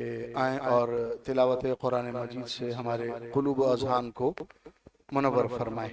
आएँ और तिलावत कुरान मजीद से हमारे कुलूब व अज़हान को मुनव्वर फरमाएं।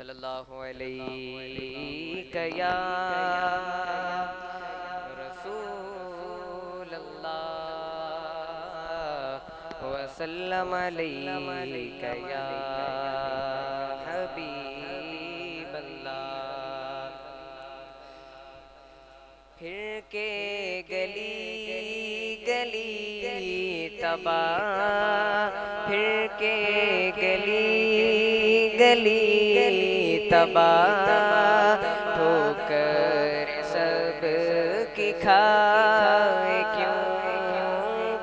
सल्लल्लाहु अलैहि या रसूल अल्लाह वसल्लम अलैका या हबीब अल्लाह। फिर के गली गली तबा, फिर के गली गली तबा, ठोकर सब की खाए क्यों।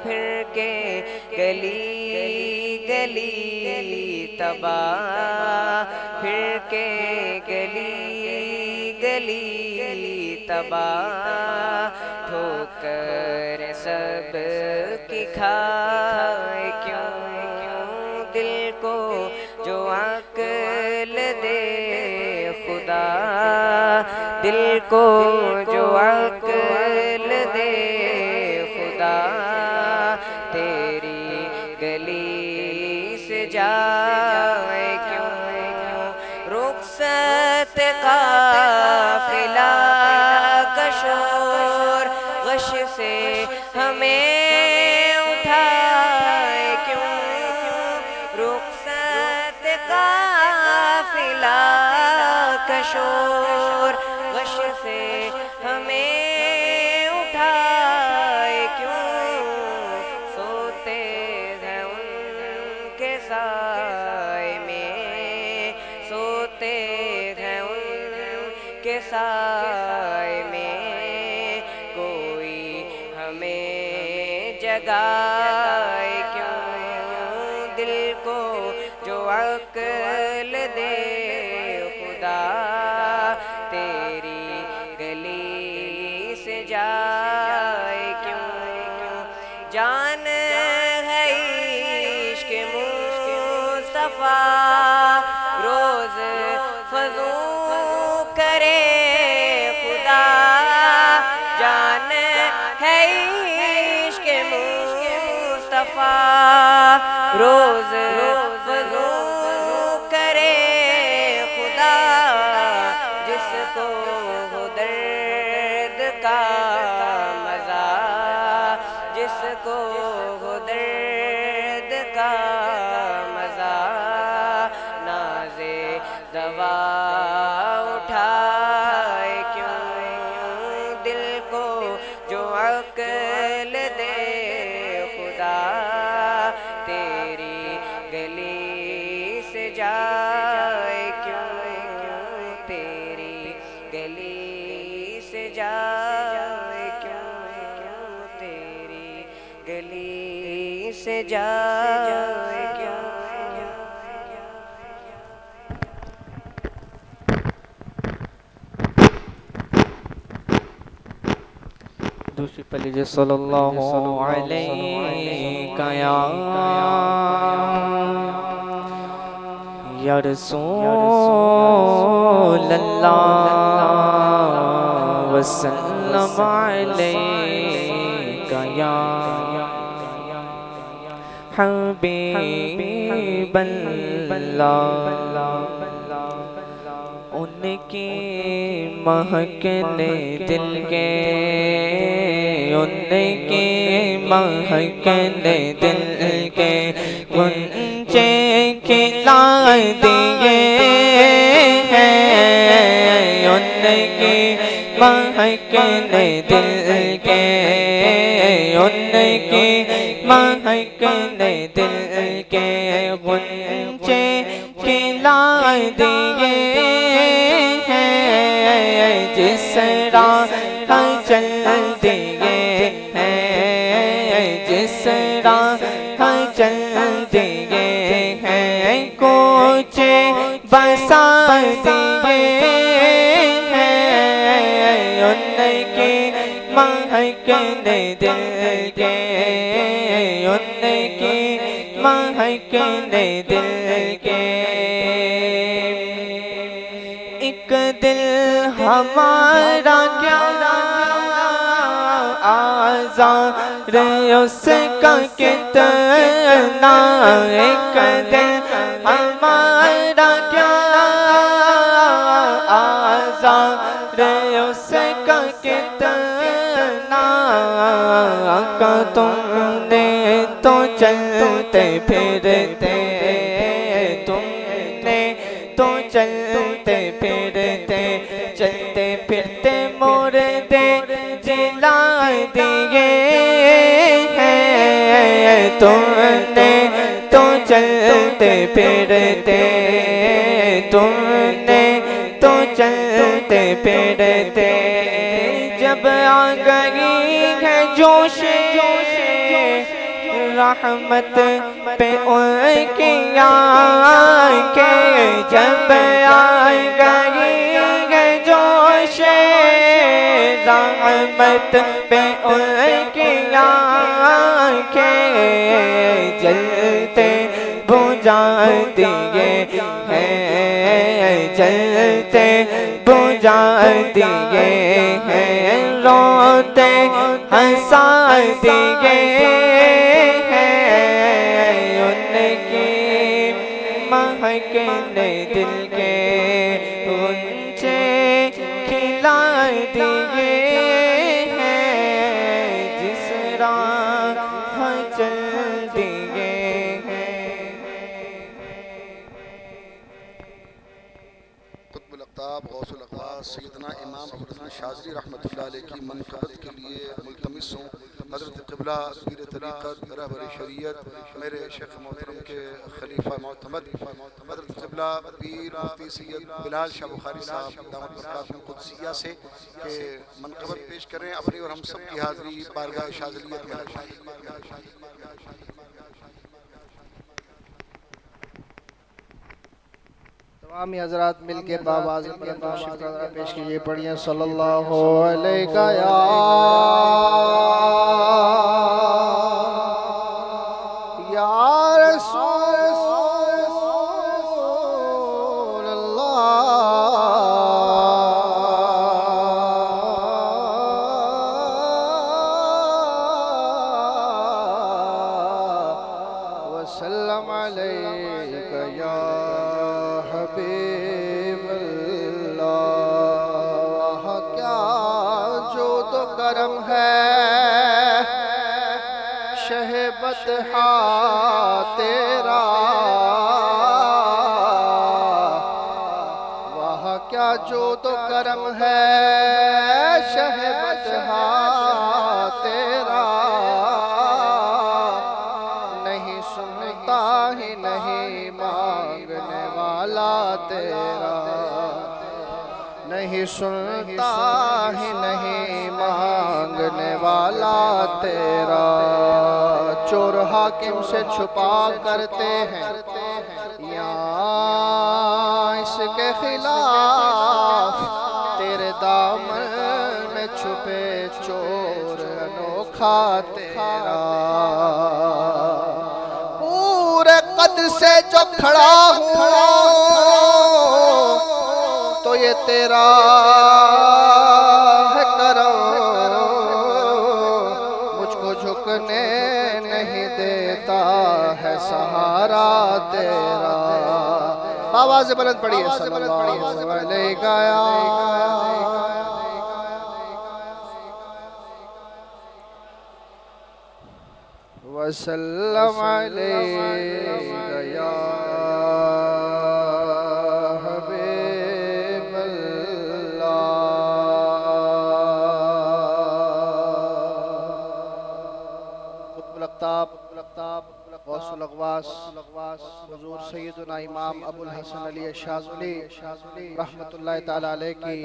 फिर के गली गली तबा, फिर के गली गली तबा, ठोकर सब की खाए क्यों। दिल को जो अक्ल दे खुदा, दिल को जो अक्ल दे खुदा तेरी गली से जाए क्यों रुखसत काफिला का शोर गश से हमें उठाए क्यों रुखसत काफिला का शोर गश से हमें उठाए क्यों सोते हैं उनके साए में सोते हैं उनके साए में कोई हमें जगाए क्यों दिल को जो अक्ल दे खुदा तेरी गली से जाए क्यों जान है इश्क मुस्तफा रोज फजू करे खुदा जान है इश्क मुस्तफा रोज फजू करे खुदा जिसको हो दर्द का मजा जिसको हो दर्द का मजा नाज़े दवा उठाए क्यों दिल को जो अक्ल दे खुदा तेरी गली से जाए क्यों तेरी गली से जाए क्यों तेरी गली से जाए क्यों दूसरी पे लीजिए सल्लल्लाहु अलैहि या रसूल अल्लाह वसल्लम अलैका या हबीब अल्लाह उनकी महकने दिल के उनकी महकने दिल के गुंजे खिलाए दिए हैं उनकी महकने दिल के उनकी महकने दिल के गुंजे खिलाए दिए जिस राह चल दिए हैं जिस राह चल दिए हैं कुछ बसा दिए हैं उनकी महकने दिल के उनकी महकने दिल के एक दिल हमारा क्या आज़ाद उसका कितना एक दिल हमारा क्या आज़ाद उसका कितना का तुमने तो चलते फिरते तुमने तो चलते फिरते चलते फिरते मोरे दे जिला दिए हैं तुमने तो चलते फिरते तुमने तो चलते फिरते जब आ गई है जोश रहमत पे उनकी आंखें जब आ गई है जोश रहमत पे उनकी आंखें जलते बुझ बुझा दिए हैं, जलते बुझा दिए हैं, रोते हंसा दिए हैं, उनकी महकने दिल के ऊंचे खिला दिए हैं, जिस राह चल दिए हैं। कुतुबुल अक़ताब गौसुल अक़वास सैयदना इमाम अबुल हसन शाज़िली रहमतुल्लाह अलैह की मनक़बत के लिए मुल्तमिस हूँ। हज़रत क़िबला पीर तरीक़त रहबर शरीयत मेरे शेख मोहतरम के खलीफा मोतमद हज़रत क़िबला पीर मुफ्ती सैयद बिलाल शाह बुखारी साहब दामत बरकातुहुम क़ुद्सिया से के मनक़बत पेश करें। अपनी और हम सब की हाज़िरी बारगाह शाज़िलियत में लगवाएं। तमाम हज़रात मिल के बाबाज़ पेश कीजिए। पढ़िए सल्लल्लाहु अलैका या रसूल अल्लाह वसल्लम अलैका या हबीबल्लाह। क्या जो तो करम है शहबत हा तेरा, वाह क्या जो तो करम है शहबत हा तेरा, नहीं सुनता ही नहीं मांगने वाला तेरा, नहीं सुनता ही नहीं मांगने वाला तेरा। चोर हाकिम से छुपा करते हैं या इसके खिलाफ, तेरे दामन में छुपे चोर अनोखा तेरा। पूरे कद से जो खड़ा हूँ तो ये तेरा है करम, मुझको झुकने नहीं देता है सहारा तेरा। आवाज़ बुलंद पढ़िए सल्लल्लाहु अलैका वसल्लम अलैका या गौसुल अक़वास हुज़ूर सैयदना इमाम अबुल हसन अली शाज़िली रहमतुल्लाह तआला अलैह की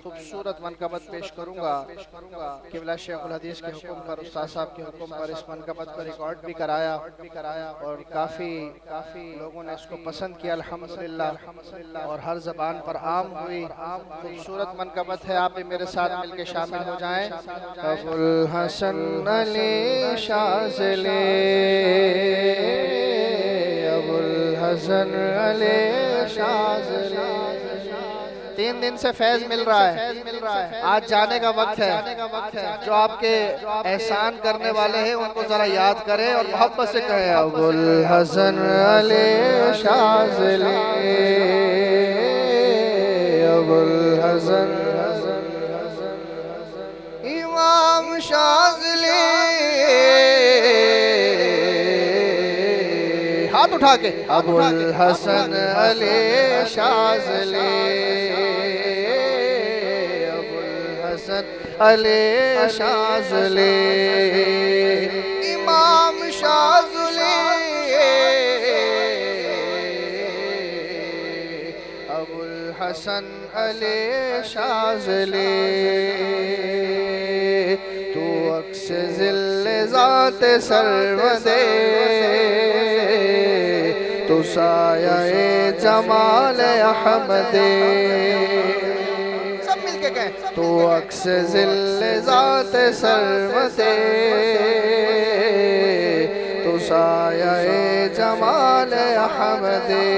खूबसूरत मनक़बत पेश करूँगा। क़िबला शेखुल हदीस के हुक्म पर, उस्ताद साहब के हुक्म पर इस मनक़बत को रिकॉर्ड भी कराया और काफ़ी लोगों ने इसको पसंद किया अल्हम्दुलिल्लाह, और हर ज़बान पर आम हुई। खूबसूरत मनक़बत है, आप भी मेरे साथ मिलकर शामिल हो जाएं। अबुल हसन अली शाज़िली, अबुल हसन अली शाज़िली। 3 दिन से फैज़ मिल रहा है, आज जाने का वक्त है। जो आपके एहसान करने वाले हैं उनको जरा याद करें और मोहब्बत से कहें अबुल हसन अली शाज़िली, अबुल हसन इमाम शाज़िली। हाथ उठा के अबुल हसन अली शाज़िली, अबुल हसन अली शाज़िली, इमाम शाज़िली, अबुल हसन अली शाज़िली। तू अक्स ज़िल्ले ज़ात सर्वदे, तू साया-ए जमाल अहमदे। सब मिलके कहें तू अक्स ज़िल्ले ज़ात सर्वदे, तू साये जमाल अहमदे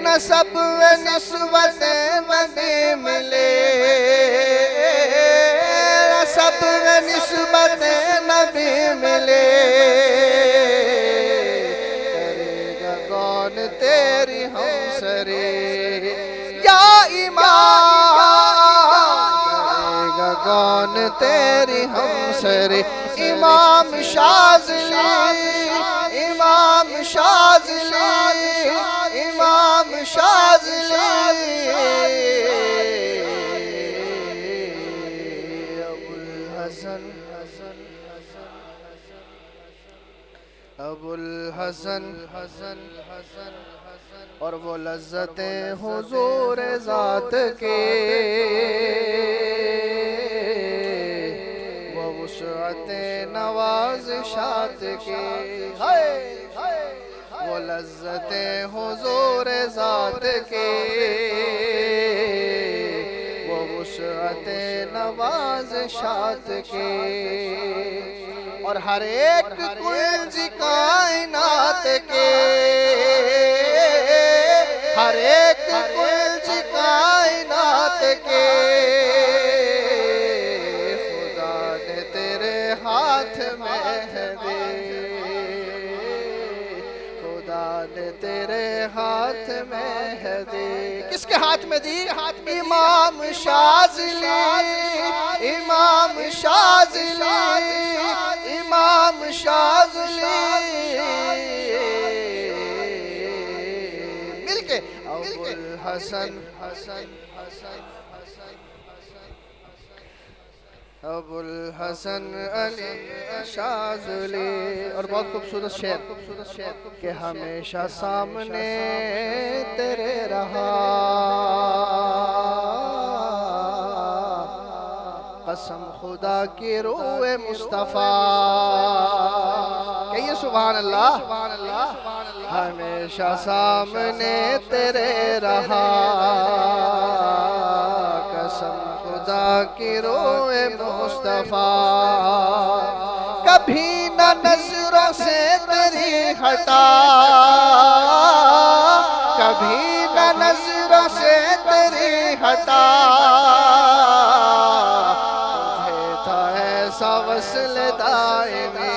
नसब व निस्बत नबी मिले नसब व निस्बत नबी मिले करेगा कौन तेरी हमसरे या इमाम करेगा कौन तेरी हमसरे इमाम शाज़िली इमाम शाज़िली इमाम शाज़िली अबुल हसन अबुल हसन हसन हसन और वो लज्जतें हुजूर ज़ात के वो वुसअतें नवाज़िशात के वो लज्जतें हुजूर ज़ात के वो वुसअतें नवाज़िशात के और हर एक कुंज कायनात के हर एक कुंज कायनात के खुदा ने तेरे हाथ में है दे खुदा ने तेरे हाथ में है दे किसके हाथ में दी हाथ में इमाम शाज़िली इमाम शाज़िली इमाम शाज़िली मिलके अबुल हसन हसन हसन हसन अबुल हसन अली शाज़िली और बहुत खूबसूरत शेर कि हमेशा सामने तेरे रहा कसम खुदा की रूए मुस्तफ़ा कहिए सुभान अल्लाह हमेशा सामने तेरे रहा कसम खुदा की रूए मुस्तफ़ा कभी न नजरों से तेरी हटा कभी न नजरों से तेरी हटा वस्ल दायमे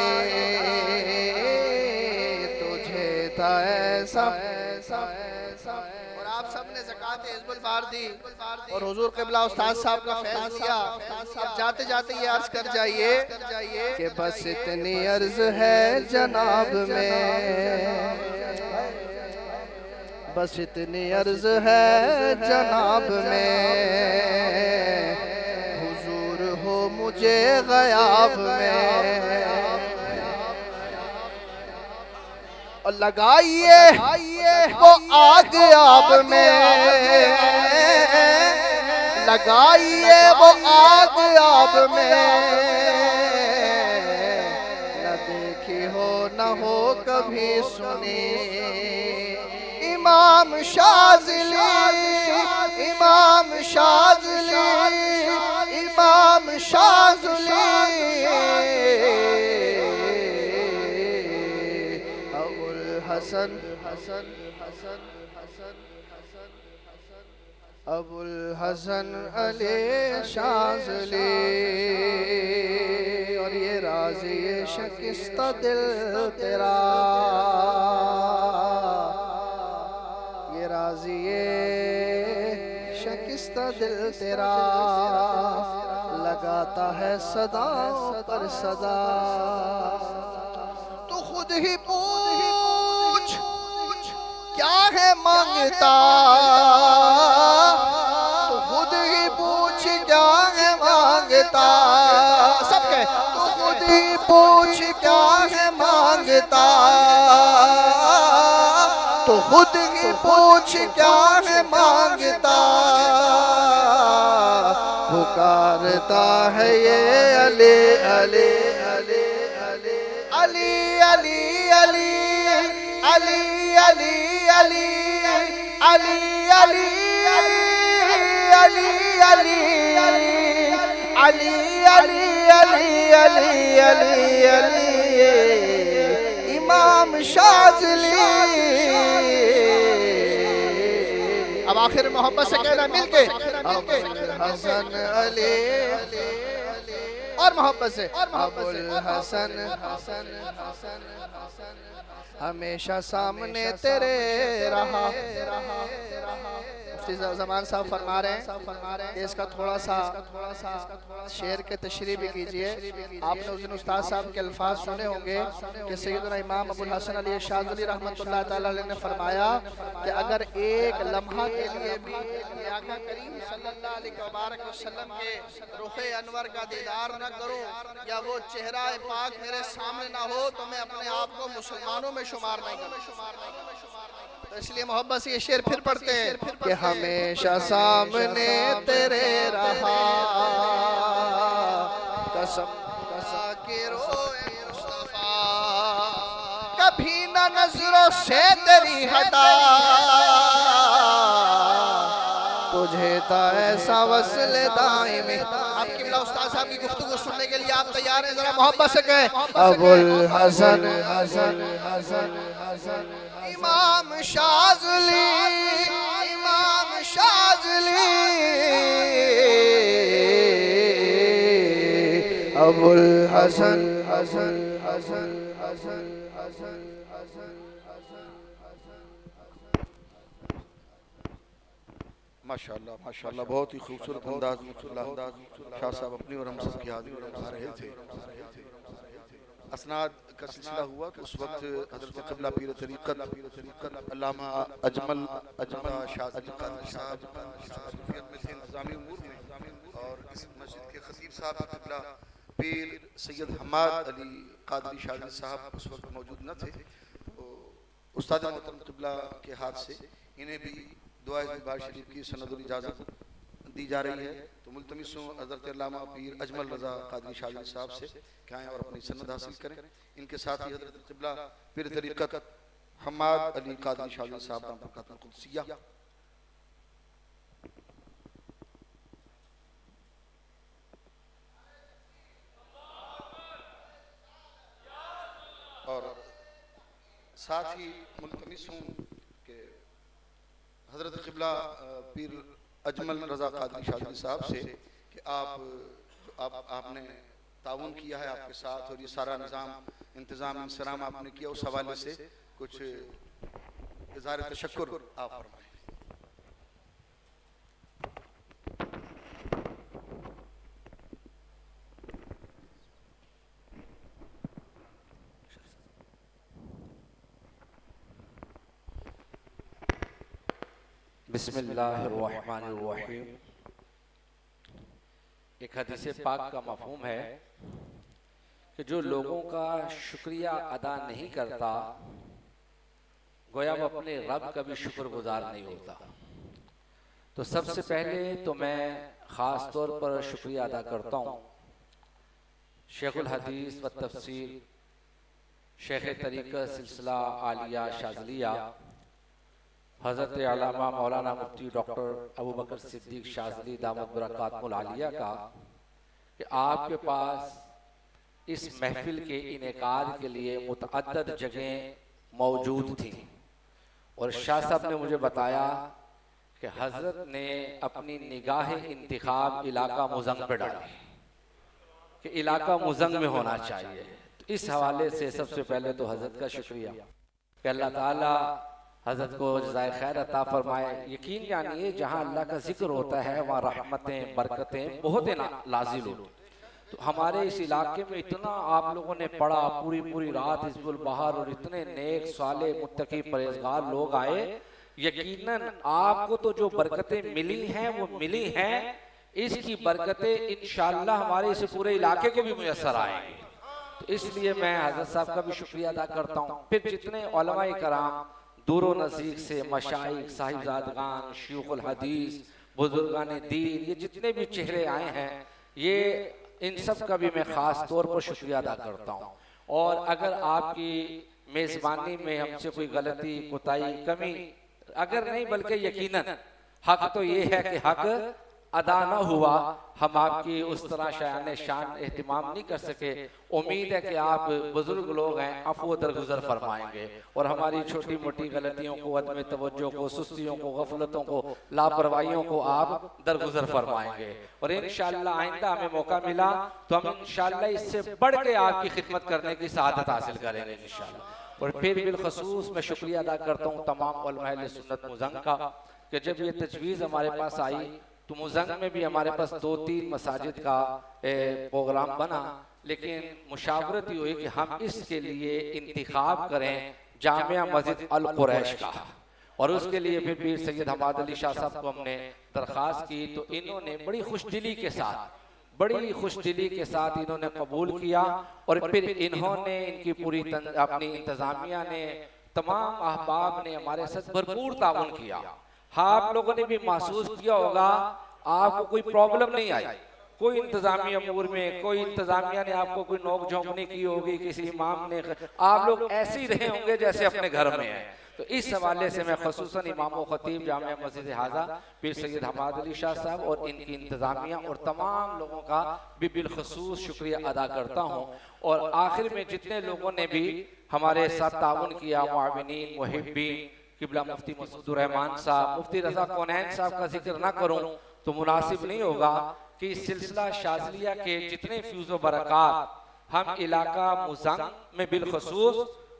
तुझे था ऐसा और आप सबने ज़कात हिज़्बुल बार दी और हुजूर क़िबला उस्ताद साहब का फैज़ लिया अब जाते जाते ये अर्ज़ कर जाइए कि बस इतनी अर्ज़ है जनाब में बस इतनी अर्ज़ है जनाब में मुझे ग़याब में और लगाइए वो आग आब में लगाइए वो आग आब में न देखी हो न हो कभी सुनी इमाम शाज़िली इमाम शाज़िली इमाम शाज़िली अबुल हसन हसन हसन हसन हसन अबुल हसन अली शाज़िली और ये राज़ी ये शिकस्ता दिल तेरा ये राज़ी ये शिकस्ता दिल तेरा लगाता है सदाओं पर सदा तो खुद ही पूछ क्या है मांगता तो खुद ही पूछ क्या है मांगता सब कहे तो खुद ही पूछ क्या है मांगता तो खुद ही पूछ क्या है मांगता पुकारता है ये अली अली अली अली अली अली अली अली अली अली अली अली अली अली अली अली अली अली अली इमाम शाज़ली। अब आखिर मोहब्बत से कहना मिलके अबुल हसन अली, और मोहब्बत से अबुल हसन हमेशा सामने तेरे रहा। ज़मान साहब फरमा रहे हैं इसका थोड़ा सा शेर के तशरीह भी कीजिए। आपने उस दिन उस्ताद साहब के अल्फाज सुने होंगे कि सैयदना इमाम अबुल हसन अली शाज़ली रहमतुल्लाह ताला अलैह ने फरमाया कि अगर एक लम्हा के लिए भी आका करीम सल्लल्लाहु अलैहि वसल्लम के रुखे अनवर का दीदार न करूं या वो चेहरा पाक मेरे सामने ना हो तो मैं अपने आप को मुसलमानों में शुमार नहीं करूं। तो इसलिए मोहब्बत से ये शेर फिर पढ़ते हैं कि हमेशा सामने तेरे रहा, कसम के रोए मुस्तफा, कभी न नजरों से तेरी हटा, तुझे था ऐसा वस्ल दाइम। आपकी बिला उस्ताद साहब की गुफ्तगू सुनने के लिए आप तैयार हैं? जरा मोहब्बत से कहें अबुल हसन इमाम शाज़ली, इमाम शाज़ली, अबुल हसन माशाअल्लाह माशाअल्लाह, बहुत ही खूबसूरत अंदाज में शाह साहब अपनी और हम सब की हाजिरी आ रहे थे। असनाद का सिलसिला हुआ कि उस वक्त हज़रत क़िबला पीर तरीक़त अल्लामा अजमल शाज़ली साहब में थे, इंतज़ामी उमूर में, और इस मस्जिद के खतीब साहब क़िबला पीर सैयद हमाद अली क़ादरी शाज़ली साहब उस वक्त मौजूद न थे। उस्ताद मोहतरम क़िबला के हाथ से इन्हें भी दुआ बार शरीफ की सनदुल इजाज़त दी जा रही है। तो मुल्तमिस हूँ हज़रत अल्लामा पीर अजमल रज़ा क़ादरी शाज़ली साहब से कि आएँ और अपनी सनद हासिल करें। इनके साथ ही हज़रत क़िबला पीर तरीक़त हमाद अली क़ादरी शाज़ली साहब बरक़ातुल क़ुद्सिया। और साथ ही मुल्तमिस हूँ कि हज़रत क़िबला पीर अजमल रज़ा क़ादरी शाज़ली साहब से कि आपने ताउन किया है आपके साथ, और ये सारा इंतज़ाम इंसराम आपने किया, उस हवाले से कुछ इज़हार तशक्कुर आप फरमाएं। बिस्मिल्लाहिर्रहमानिर्रहीम। एक हदीस पाक का मफ़हूम है कि जो लोगों का शुक्रिया अदा नहीं करता गोया वो अपने रब का भी शुक्रगुजार नहीं होता। तो सबसे पहले तो मैं ख़ास तौर पर शुक्रिया अदा करता हूँ शेखुल हदीस व तफसीर शेख तरीक़त सिलसिला आलिया शाज़लिया हज़रत अल्लामा मौलाना मुफ्ती डॉक्टर अबू बकर सिद्दीक़ शाज़ली दामत बरक़ातुहुल आलिया का कि आपके पास इस महफिल के इनेकाद के लिए मुतअद्दिद जगहें मौजूद थी, और शाह साहब ने मुझे बताया कि हज़रत ने अपनी निगाह इंतिखाब इलाका मुज़ंग पे डाली कि इलाका मुज़ंग में होना चाहिए। तो इस हवाले से सबसे पहले तो हज़रत का शुक्रिया कि अल्लाह ताला हज़रत को जज़ाए खैर अता फरमाए। यकीन जानिए जहाँ अल्लाह का जिक्र होता है वहाँ रहमतें बरकतें बहुत नाज़िल होती। तो हमारे इस इलाके में इतना आप लोगों ने पढ़ा, पूरी रात हिज़्बुल बहार, और इतने नेक साले मुत्तकी परहेज़गार लोग आए। यकीनन आपको तो जो बरकतें मिली हैं वो मिली हैं, इसकी बरकतें इंशाअल्लाह हमारे इस पूरे इलाके को भी मुयस्सर आएंगी। तो इसलिए मैं हज़रत साहब का भी शुक्रिया अदा करता हूँ। फिर जितने उलमाए कराम दूरो नज़दीक से मशाइख साहिबजादगान शयूखुल हदीस बुजुर्गान दीन ये जितने भी चेहरे आए हैं, ये इन सब का भी मैं ख़ास तौर पर शुक्रिया अदा करता हूँ। और अगर आपकी मेज़बानी में हमसे कोई गलती कोताही कमी अगर नहीं, बल्कि यकीनन हक तो ये है कि हक अदा न हुआ, हम आपकी उस तरह शान शान एहतिमाम नहीं कर सके। उम्मीद है कि आप बुजुर्ग लोग हैं, अफ़्व दरगुजर फरमाएंगे और हमारी छोटी मोटी गलतियों को, अदम तवज्जो को, सुस्तियों को, गफलतों को, लापरवाहियों को आप दरगुजर फरमाएंगे। और इंशाअल्लाह आइंदा हमें मौका मिला तो हम इंशाअल्लाह इससे बढ़ के आपकी खिदमत करने की सआदत हासिल करेंगे इंशाअल्लाह। और फिर बिलखसूस मैं शुक्रिया अदा करता हूँ तमाम उलमा अहले सुन्नत मुज़ंग का कि जब ये तजवीज़ हमारे पास आई तो मुज़ंग में भी हमारे पास 2-3 मसाजिद का प्रोग्राम बना, लेकिन मुशावरत ये हुई कि हम इसके लिए इंतखाब करें जामिया मस्जिद अल कुरैश का। और उसके लिए फिर पीर सैयद हमाद अली शाह साहब को हमने दरख्वास्त की तो इन्होंने बड़ी खुशदिली के साथ इन्होंने कबूल किया। और फिर इन्होंने इनकी पूरी अपनी इंतजामिया ने, तमाम अहबाब ने हमारे साथ भरपूर ताउन किया। हाँ, आप लोगों ने भी महसूस किया होगा आपको कोई प्रॉब्लम नहीं आई, कोई इंतजामी अमूर में, कोई इंतजामिया ने आपको कोई नोक झोंक नहीं की होगी, किसी इमाम ने, आप लोग ऐसे ही रहे होंगे जैसे अपने घर में हैं। तो इस हवाले से मैं खसूसन इमाम व खतीब जामिया मस्जिद हाजा पीर सैयद हमाद अली शाह साहब और इनकी इंतजामिया और तमाम लोगों का भी बिलखसूस शुक्रिया अदा करता हूँ। और आखिर में जितने लोगों ने भी हमारे साथ ताउन किया, मुआविनीन, मुहिब्बीन, किबला मुफ्ती मसूद रहमान साहब, मुफ्ती रजा कौनैन साहब का जिक्र ना करूं तो मुनासिब नहीं होगा कि सिलसिला शाज़लिया के जितने फ्यूज़ व बरक़ात हम इलाका मुज़ंग में बिलखसूस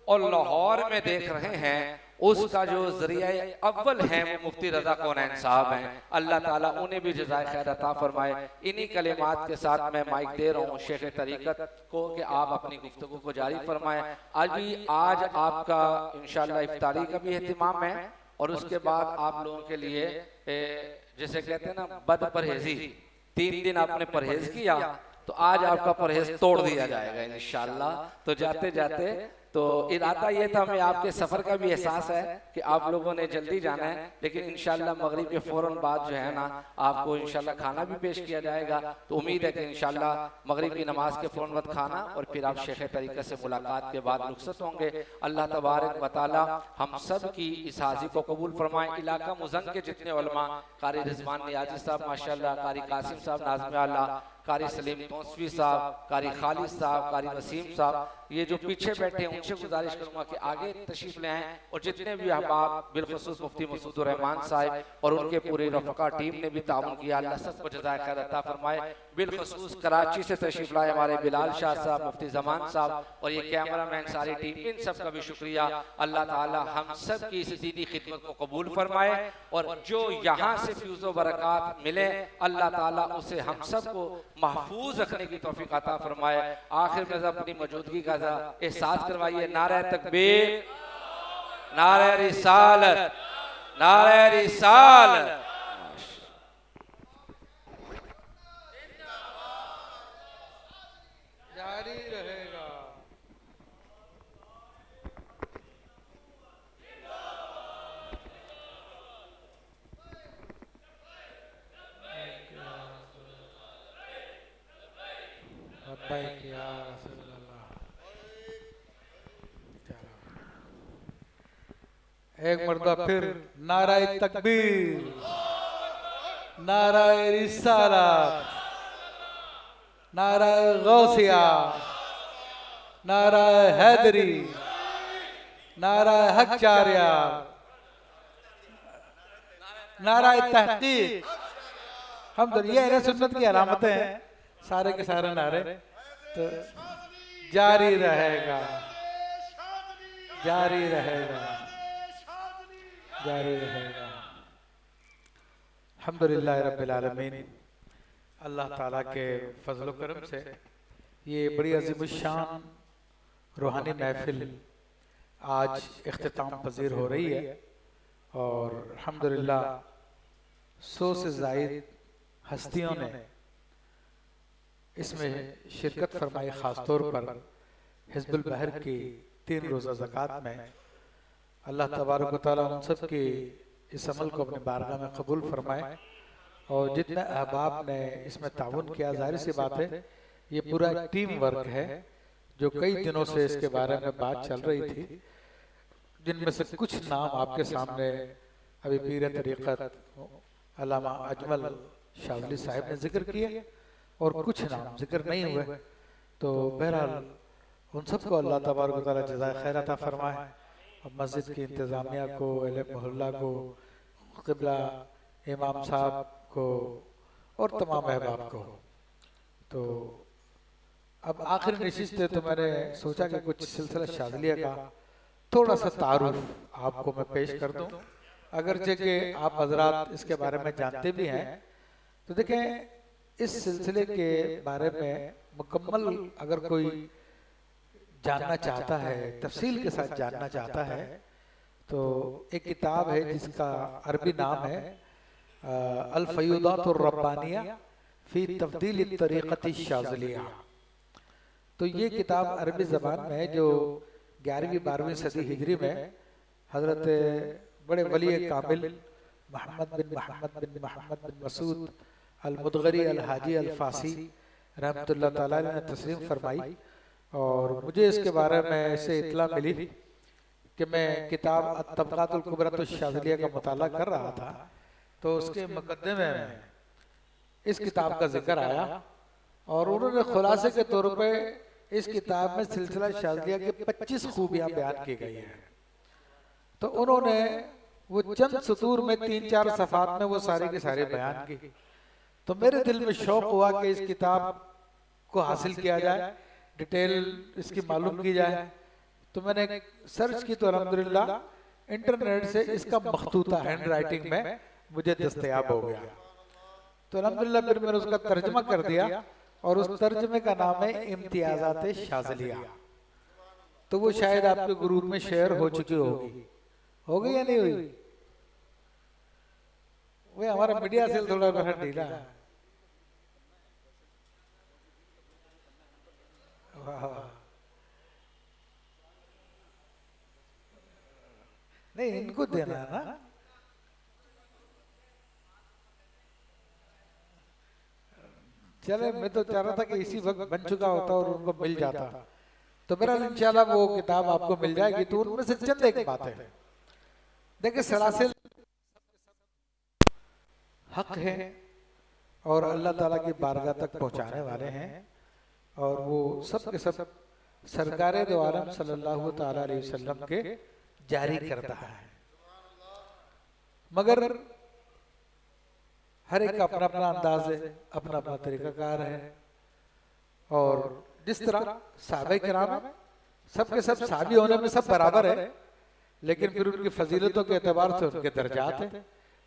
और लाहौर में देख रहे हैं, उसका जो ज़रिया अव्वल है वो मुफ्ती रजा कौनैन साहब हैं। अल्लाह ताला उन्हें भी जज़ाए खैर अता फरमाए। इन्हीं कलिमात के साथ मैं माइक दे रहा हूँ शेख तरीक़त को कि आप अपनी गुफ्तगू को जारी फरमाएं। आज आपका इंशाअल्लाह इफ्तारी का भी एहतिमाम है और उसके बाद आप लोगों के लिए जैसे कहते हैं ना बद परहेजी, 3 दिन आपने परहेज किया तो आज आपका परहेज तोड़ दिया जाएगा इंशाअल्लाह। तो जाते जाते तो इरादा ये था, हमें आपके सफ़र का भी एहसास है कि आप लोगों ने जल्दी जाना है, लेकिन इंशाअल्लाह मगरिब के फ़ौरन बाद जो है ना आपको इंशाअल्लाह खाना भी पेश किया जाएगा। तो उम्मीद है कि इंशाअल्लाह मगरिब की नमाज के फ़ौरन बाद खाना और फिर आप शेख तरीक़त से मुलाकात के बाद रुखसत होंगे। अल्लाह तबारक व तआला हम सब की इस हाज़िरी को कबूल फरमाएं। इलाका मुज़ंग के जितने उलमा, कारी रिजवान नियाज़ी साहब माशाअल्लाह, कारी कासिम साहब नाज़िम आला, कारी सलीम तौसवी साहब, कारी खालिद साहब, कारी वसीम साहब, ये जो पीछे बैठे हैं उनसे गुजारिश करूंगा कि आगे तशरीफ ले आएं। और जितने भी अहबाब बिलखुसूस मुफ्ती मसूद रहमान साहब और उनके पूरी रफ़का टीम ने भी ताउन किया, अल्लाह सबको जज़ाए खैर अता फरमाए। बिलखुसूस कराची से तशरीफ लाए हमारे बिलाल शाह साहब, मुफ्ती ज़मान साहब और ये कैमरा मैन सारी टीम, इन सब का भी शुक्रिया। अल्लाह ताला हम सब की इस दीनी खिदमत को कबूल फरमाए और जो यहाँ से फ्यूज़ व बरक़ात मिले अल्लाह ताला उसे हम सब को महफूज रखने की तौफीक अता फरमाए। आखिर में अपनी मौजूदगी का एहसास करवाइए। नारे तकबीर, नारे रिसालत, नारे रिसालत। जारी रहेगा। एक मर्दा फिर नाराए तकबीर, नाराए रिसालत, नाराए गौसिया, नाराए हैदरी, नाराए हकचारिया, नाराए तहकीक। हम तो ये अहले सुन्नत की अलामतें हैं, सारे के सारे नारे तो जारी रहेगा, जारी रहेगा, जारी रहेगा। अल्हम्दुलिल्लाह रब्बिल आलमीन। अल्लाह ताला के फजल करम से ये बड़ी अज़ीमुश्शान रूहानी महफिल आज इख्तिताम पजीर हो रही है और अल्हम्दुलिल्लाह 100 से ज़ायद हस्तियों ने इसमें शिरकत फरमाई। ख़ास तौर पर हिज़्बुल बहर की 3 रोज़ा ज़कात में अल्लाह तबारक व तआला उन सब की इस अमल को अपने बारगाह में कबूल फरमाए। और जितने अहबाब ने इसमें ताउन किया, जाहिर सी बात है ये पूरा टीम वर्क है जो कई दिनों से इसके बारे में बात चल रही थी, जिनमें से कुछ नाम आपके सामने अभी पीर तरीक़त अल्लामा अजमल शाज़ली साहब ने जिक्र किए और कुछ नाम जिक्र नहीं हुए। तो बहरहाल उन सबको अल्लाह तबारक व तआला जज़ाए खैर अता फरमाए। और मस्जिद की इंतज़ामिया को, अहले मोहल्ला को, क़िबला इमाम साहब को और तमाम अहबाब को। तो अब आखिरी नशिस्त है, तो मैंने सोचा कि कुछ सिलसिला शाज़लिया का थोड़ा सा तारुफ आपको मैं पेश कर दूं, अगरचे कि आप हजरात इसके बारे में जानते भी हैं। तो देखें, इस सिलसिले के बारे में मुकम्मल अगर कोई जानना चाहता है, तफसील के साथ जानना चाहता है, तो एक किताब है जिसका अरबी नाम है अल फयूदातुर रब्बानिया फी तब्दील तरीक़त शाज़लिया। तो ये किताब अरबी ज़बान में है, जो 11वीं 12वीं सदी हिजरी में हज़रत बड़े वली कामिल मोहम्मद बिन मसूद अल-मुदगरी अल-हाजी अल-फासी रहमतुल्लाह ताला अलैह ने तस्लीम फरमाई। और मुझे इसके बारे में ऐसे इत्तला मिली कि मैं किताब अत-तबक़ातुल कुबरा शाज़लिया का मुताला कर रहा था, तो उसके मुक़द्दमे में इस किताब का जिक्र आया और उन्होंने खुलासे के तौर पे इस किताब में सिलसिला शाज़लिया के 25 खूबियां बयान की गई हैं। तो उन्होंने वो चंद सतूर में 3-4 सफ़ात में वो सारे के सारे बयान की। तो मेरे दिल में शौक हुआ कि इस किताब को हासिल किया जाए, डिटेल इसकी मालूम की जाए। तो मैंने सर्च की तो अल्हम्दुलिल्लाह इंटरनेट से इसका मखतूता हैंड राइटिंग में मुझे दस्तयाब हो गया। तो अल्हम्दुलिल्लाह फिर मैंने उसका तर्जमा कर दिया और उस तर्जमे का नाम है इम्तियाज़ात शाज़लिया। तो वो शायद आपके ग्रुप में शेयर हो चुकी होगी, हो गई या नहीं हुई? वो हमारा मीडिया सेल थोड़ा ढीला है। नहीं, इनको देना है ना। चले, मैं तो चाह रहा था कि इसी वक्त बन चुका होता और उनको मिल जाता। तो मेरा इंशाल्लाह वो किताब आपको मिल जाएगी। तो उनमें से चंद एक बात है, देखिए, सलासिल हक है और अल्लाह ताला की बारगाह तक पहुंचाने वाले हैं, और वो सब के सब सरकारे दो आलम सल्लल्लाहु ताला अलैहि वसल्लम के जारी करता है। मगर हर एक का अपना अपना अंदाज है, अपना अपना तरीकाकार है। और जिस तरह साहबे किराम है, सब के सब साहबी होने में सब बराबर है, लेकिन फिर उनकी फजीलतों के एतबार से उनके दर्जात है,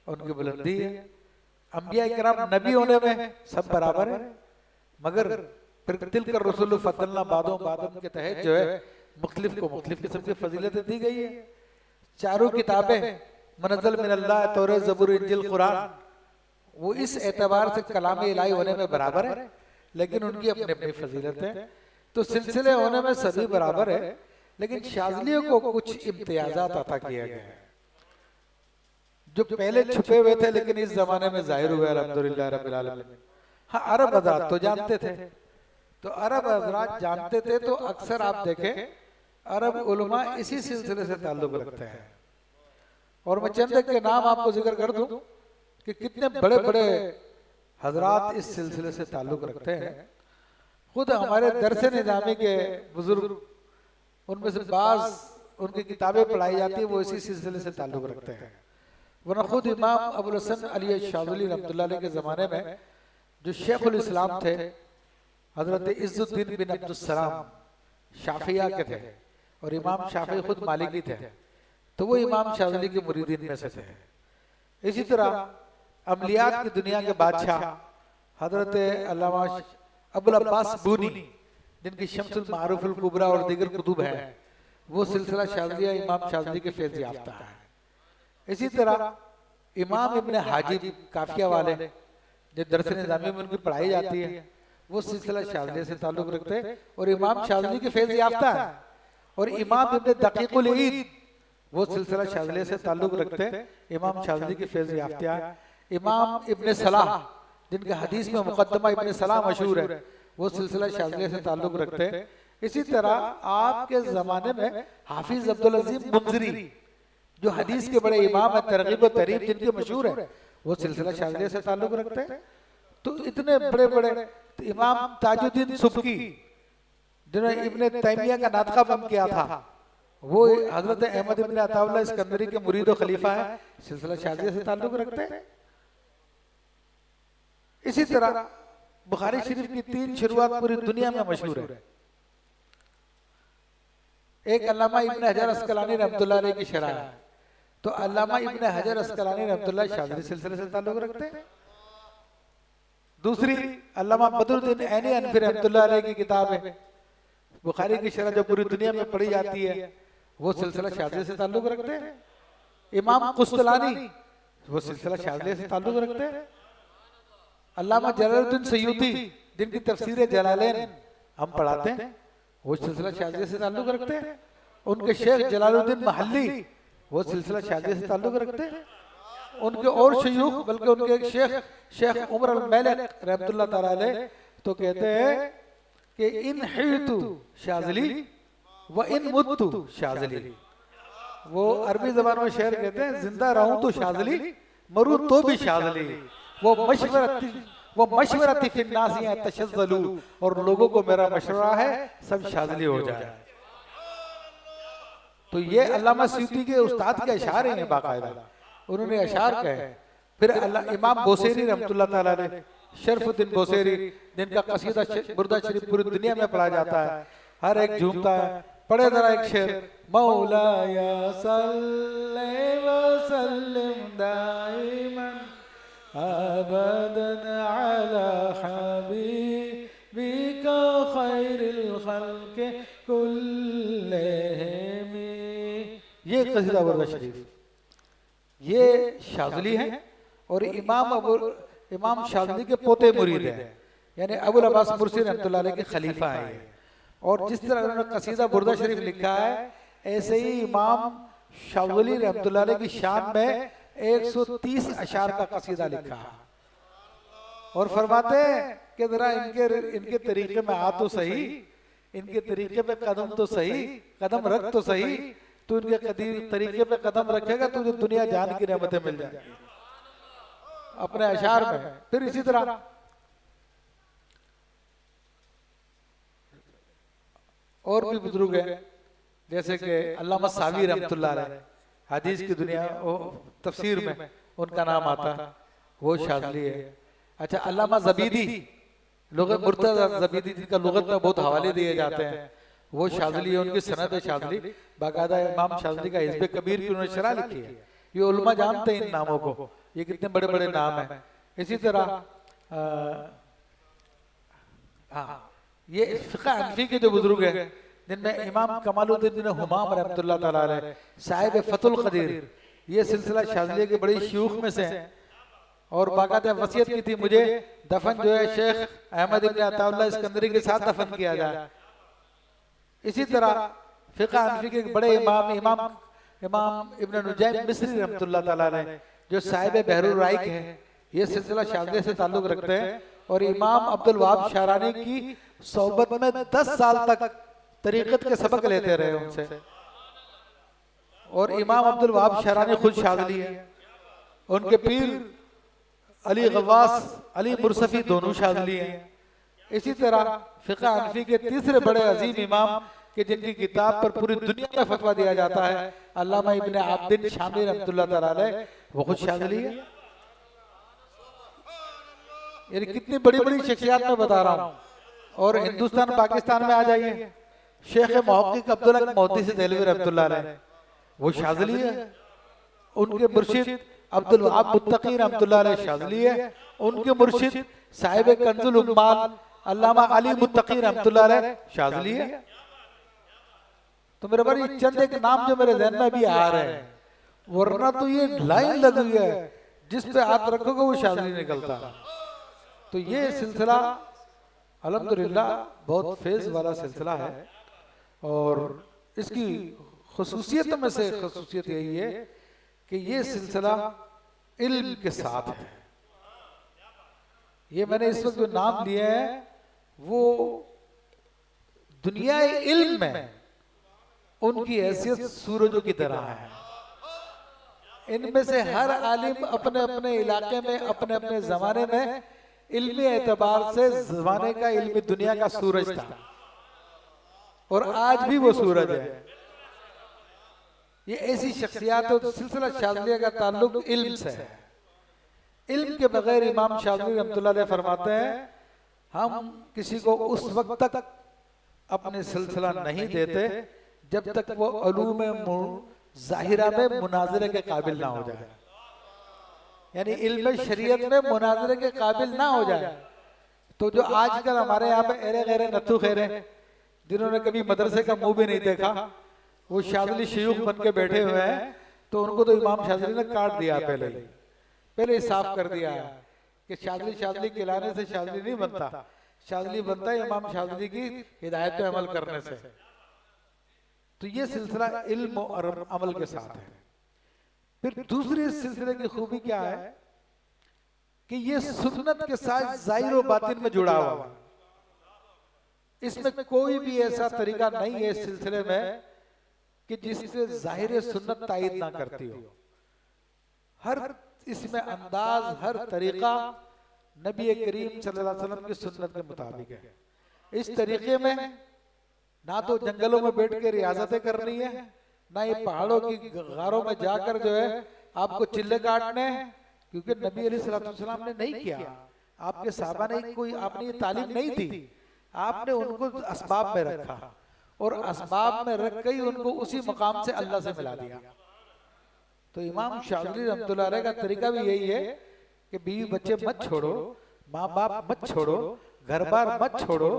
उनकी बुलंदी है। अंबिया किराम नबी होने में सब बराबर है, मगर फिर तिलकर रसूल फतलना बादों बादम के तहत जो है मुख्तलिफ को मुख्तलिफ किस्म की फजीलतें दी गई है। चारों किताबें मुनज़्ज़ल मिनल्लाह, तौरात, ज़बूर, इंजील, कुरान, वो इस एतबार से कलाम इलाही होने में बराबर है, लेकिन उनकी अपनी अपनी फजीलतें। तो सिलसिले होने में सभी बराबर है, लेकिन शाज़लियों को कुछ इम्तियाज़ात अता किया गया है जो पहले छुपे हुए थे, लेकिन इस जमाने में जाहिर हुए अल्हम्दुलिल्लाह रब्बिल आलमीन। हाँ, अरब हज़रात तो जानते थे, तो अरब हज़रात जानते थे, तो अक्सर आप देखें अरब उलमा इसी सिलसिले से ताल्लुक़ रखते हैं। और मैं चंद के नाम आपको जिक्र कर दूं कि कितने बड़े बड़े हजरात इस सिलसिले से ताल्लुक़ रखते हैं। खुद हमारे दरसे निज़ामी के बुजुर्ग, उनमें से बाज़ उनकी किताबें पढ़ाई जाती है, वो इसी सिलसिले से ताल्लुक़ रखते हैं। वरना खुद इमाम अबुल हसन अली शाज़ली रहमतुल्लाह अलैह के ज़माने में जो शेखुल इस्लाम थे, हज़रत इज़्ज़ुद्दीन बिन अब्दुस्सलाम शाफिया के थे, और इमाम शाफी खुद मालिकी थे, तो वो इमाम शाज़ली के मुरीदीन में से थे। इसी तरह अमलियात की दुनिया के बादशाह हज़रत अल्लामा अबुल अब्बास बुनी, जिनकी शम्सुल मारूफुल कुबरा और दीगर कुतुब हैं, वो सिलसिला शाज़लिया इमाम शाज़ली के फैज़ याफ्ता है। इसी तरह इमाम इब्न हाजिब काफिया वाले, जो दरस निज़ामी में उनकी पढ़ाई जाती है, वो सिलसिला शाज़ली से ताल्लुक़ रखते हैं और इमाम शाज़ली के फैज़ याफ्ता है। और इमाम इब्न दकीकुल ईद, वो सिलसिला शाज़ली से ताल्लुक़ रखते हैं, इमाम शाज़ली के फैज़ याफ्ता है। इमाम इब्न सलाह, जिनके हदीस में मुक़द्दमा इब्न सलाह मशहूर है, वो सिलसिला शाज़ली से ताल्लुक़ रखते हैं। इसी तरह आपके ज़माने में हाफिज़ अब्दुल अज़ीम मुंज़री, जो हदीस के बड़े इमाम है, तरगीब व तरीब जिनके मशहूर है, वो सिलसिला शाज़ली से ताल्लुक़ रखते हैं। तो इतने बड़े बड़े तो इमाम ताजुद्दीन सुब्की जिन्होंने इब्ने तैमिया का नातका बंद किया था, वो हजरत अहमद इब्न अताउल्लाह इस्कंदरी के मुरीद और खलीफा है, सिलसिला शाज़िलिया से ताल्लुक रखते हैं। इसी तरह बुखारी शरीफ की 3 शुरुआत पूरी दुनिया में मशहूर है। एक अल्लामा इब्न हजर अस्कलानी रहमतुल्लाह अलैह की शरह है, तो अल्लामा इब्न हजर अस्कलानी रहमतुल्लाह शाज़िली सिलसिले से ताल्लुक रखते हैं। दूसरी अल्लामा बदरुद्दीन ऐनी हनफी रहमतुल्लाह अलैह की किताब है, बुखारी की शरह जो पूरी दुनिया में पढ़ी जाती है, वो सिलसिला शाज़िली से ताल्लुक रखते हैं। इमाम कुस्तलानी वो सिलसिला शाज़िली से ताल्लुक रखते हैं। अल्लामा जलालुद्दीन सयूती जिनकी तफसीर जलालैन हम पढ़ाते हैं, वो सिलसिला शाज़िली से ताल्लुक रखते हैं। उनके शेख जलालुद्दीन महल्ली वो सिलसिला शाज़िली से ताल्लुक रखते हैं। उनके और शयूख, बल्कि उनके एक शेख उमर अल-मलिक रहमतुल्लाह तआला अलैह तो कहते हैं कि इन हितु शाज़िली व इन मुत्तु शाज़िली। वो अरबी जबान में शेर कहते हैं, जिंदा रहूं तो शाज़िली, मरूं तो भी शाज़िली। वो मशवरती फिन्नासियां तशज़्ज़लू, और लोगों को मेरा मशवरा है सब शाज़िली हो जाए। तो ये अल्लामा सयूती के उस्ताद के अशार हैं बाकायदा, उन्होंने अशार कहे। फिर इमाम बोसेरी रहमतुल्लाह तआला अलैह, शरफुद्दीन बोसेरी जिनका कसीदा बुर्दा शरीफ पूरी दुनिया में पढ़ा जाता है, हर एक झूमता है। पढ़े जरा एक शेर, मौलाया सल्ले व सल्लिम दाइमन अबदन अला हबीबिका खैरिल खल्क़ि कुल्लिहिम। ये कसीदा बुर्दा शरीफ ये शाज़िली है, और इमाम शाज़िली के पोते मुरीद हैं, यानी अबुल अब्बास मुर्सी रहमतुल्लाह अलैह के खलीफा हैं। और जिस तरह उन्होंने कसीदा बुर्दा शरीफ लिखा है, ऐसे ही इमाम शाज़िली रहमतुल्लाह अलैह की शान में 130 अशार का कसीदा लिखा है। और फरमाते हैं कि जरा इनके तरीके में आ तो सही, इनके तरीके पे कदम तो सही, कदम रख तो सही, तो इनके तरीके पे कदम रखेगा तो तुझे दुनिया जान की रहमतें मिल जाएगी, अपने अशार में। फिर इसी तरह और भी बुजुर्ग हैं, जैसे कि अल्लामा सावी रहमतुल्लाह अलैह, हदीस की दुनिया तफसीर में उनका नाम आता है, वो शाज़िली है। अच्छा, अल्लामा ज़बीदी, लुग़त मुर्तज़ा ज़बीदी जिनका लुग़त में बहुत हवाले दिए जाते हैं, वो शाज़िली है। उनकी सनद शाज़िली, बाकायदा इमाम शाज़िली का हिज़्ब कबीर की उन्होंने शरह लिखी है। ये उलमा जानते हैं इन नामों को, ये कितने बड़े बड़े नाम हैं। इसी तरह ये फ़िक़्ह हनफ़ी के जो बुजुर्ग हैं, जिनमें इमाम कमालुद्दीन बिन हुमाम रहमतुल्लाह तआला अलैह साहिब फ़तुल क़दीर, ये सिलसिला शाज़िली के बड़े शयूख में से हैं। और बाकायदा वसीयत की थी मुझे दफन जो है शेख अहमद इब्न अताउल्लाह इस्कंदरी के साथ दफन किया जाए। इसी तरह फ़िक़्ह हनफ़ी के बड़े इमाम इब्न नुजैम मिस्री रहमतुल्लाह तआला अलैह जो साहिब बहरुर राइक है, ये सिलसिला शाज़िली से ताल्लुक़ रखते हैं। और इमाम अब्दुल वहाब शारानी की सोबत में 10 साल तक तरीक़त के सबक लेते रहे उनसे। और इमाम अब्दुल वहाब शारानी खुद शाज़िली है, उनके पीर अली गवास, अली मुरसफी दोनों शाज़िली हैं। इसी तरह फ़िक़्ह हनफ़ी के तीसरे बड़े अजीम इमाम कि जिनकी किताब पर पूरी दुनिया में फतवा दिया जाता है, अल्लामा इब्न आबिदीन शामी रहमतुल्लाह तआला अलैह, वो खुद शाज़िली है। यानी कितनी बड़ी बड़ी शख्सियत मैं बता रहा हूँ। और हिंदुस्तान पाकिस्तान में आ जाइए, शेख मुहक्किक अब्दुल हक मोहद्दिस देहलवी रहमतुल्लाह अलैह, वो शाज़िली है। उनके मुर्शिद अब्दुल वहाब मुत्तकी रहमतुल्लाह अलैह शाज़िली है। उनके मुर्शिद साहिब कंजुल उम्माल अल्लामा अली मुत्तकी रहमतुल्लाह अलैह शाज़िली है। तो मेरे भाई चंद एक नाम जो मेरे ज़हन में भी आ रहे हैं, वरना तो ये लाइन लगी है जिस पे हाथ रखोगे वो शाज़िली निकलता। तो ये सिलसिला अल्हम्दुलिल्लाह बहुत फेज़ वाला सिलसिला है। और इसकी खुसूसियत में से खुसूसियत यही है कि ये सिलसिला इल्म के साथ है। ये मैंने इस वक्त जो नाम लिए हैं वो दुनिया इल्म में उनकी हैसियत सूरजों की तरह है। इनमें से हर आलिम अपने अपने इलाके में, अपने अपने जमाने में इल्मी एतबार से ज़माने का इल्मी दुनिया का सूरज था और आज भी वो सूरज है। ये ऐसी शख्सियत और सिलसिला शाज़िलिया का ताल्लुक इल्म से है। इल्म के बगैर इमाम शाज़िली रहमतुल्लाह अलैह फरमाते हैं हम किसी को उस वक्त तक अपने सिलसिला नहीं देते जब तक वो उलूम ज़ाहिरा में मुनाज़रे के काबिल ना हो जाए, यानी इल्म शरीयत में मुनाज़रे के काबिल ना हो जाए। तो जो आजकल हमारे यहाँ पे एरे गैरे नत्थु खेरे जिन्होंने कभी मदरसे का मुंह भी नहीं देखा, वो शाज़िली शयूख बन के बैठे हुए हैं, तो उनको तो इमाम शाज़िली ने काट दिया, पहले ही साफ कर दिया कि शाज़िली खिलाने से शाज़िली नहीं बनता, शाज़िली बनता है इमाम शाज़िली की हिदायत पे अमल करने से। तो ये सिलसिला इल्म और अमल के साथ है। फिर दूसरी सिलसिले की खूबी क्या है कि ये सुन्नत के साथ ज़ाहिर और बातिन में जुड़ा हुआ, इसमें कोई भी ऐसा तरीका नहीं है इस सिलसिले में कि जिससे ज़ाहिर सुन्नत तायद ना करती हो। हर इसमें अंदाज, हर तरीका नबी करीम सल्लल्लाहु अलैहि वसल्लम की सुन्नत के मुताबिक है। इस तरीके में ना तो जंगलों में बैठ के रियाजतें करनी है, ना ये पहाड़ों की गारों में जाकर जो है आपको चिल्ले काटने हैं, क्योंकि नबी अलैहिस्सलाम ने नहीं किया, आपके साहबा ने कोई आपने ये तालीम नहीं दी, आपने उनको असबाब में रखा और असबाब में रख के ही उनको उसी मकाम से अल्लाह से मिला दिया। तो इमाम शाज़िली रहमतुल्लाह अलैह का तरीका भी यही है कि बीवी बच्चे मत छोड़ो, माँ बाप मत छोड़ो, घर बार मत छोड़ो,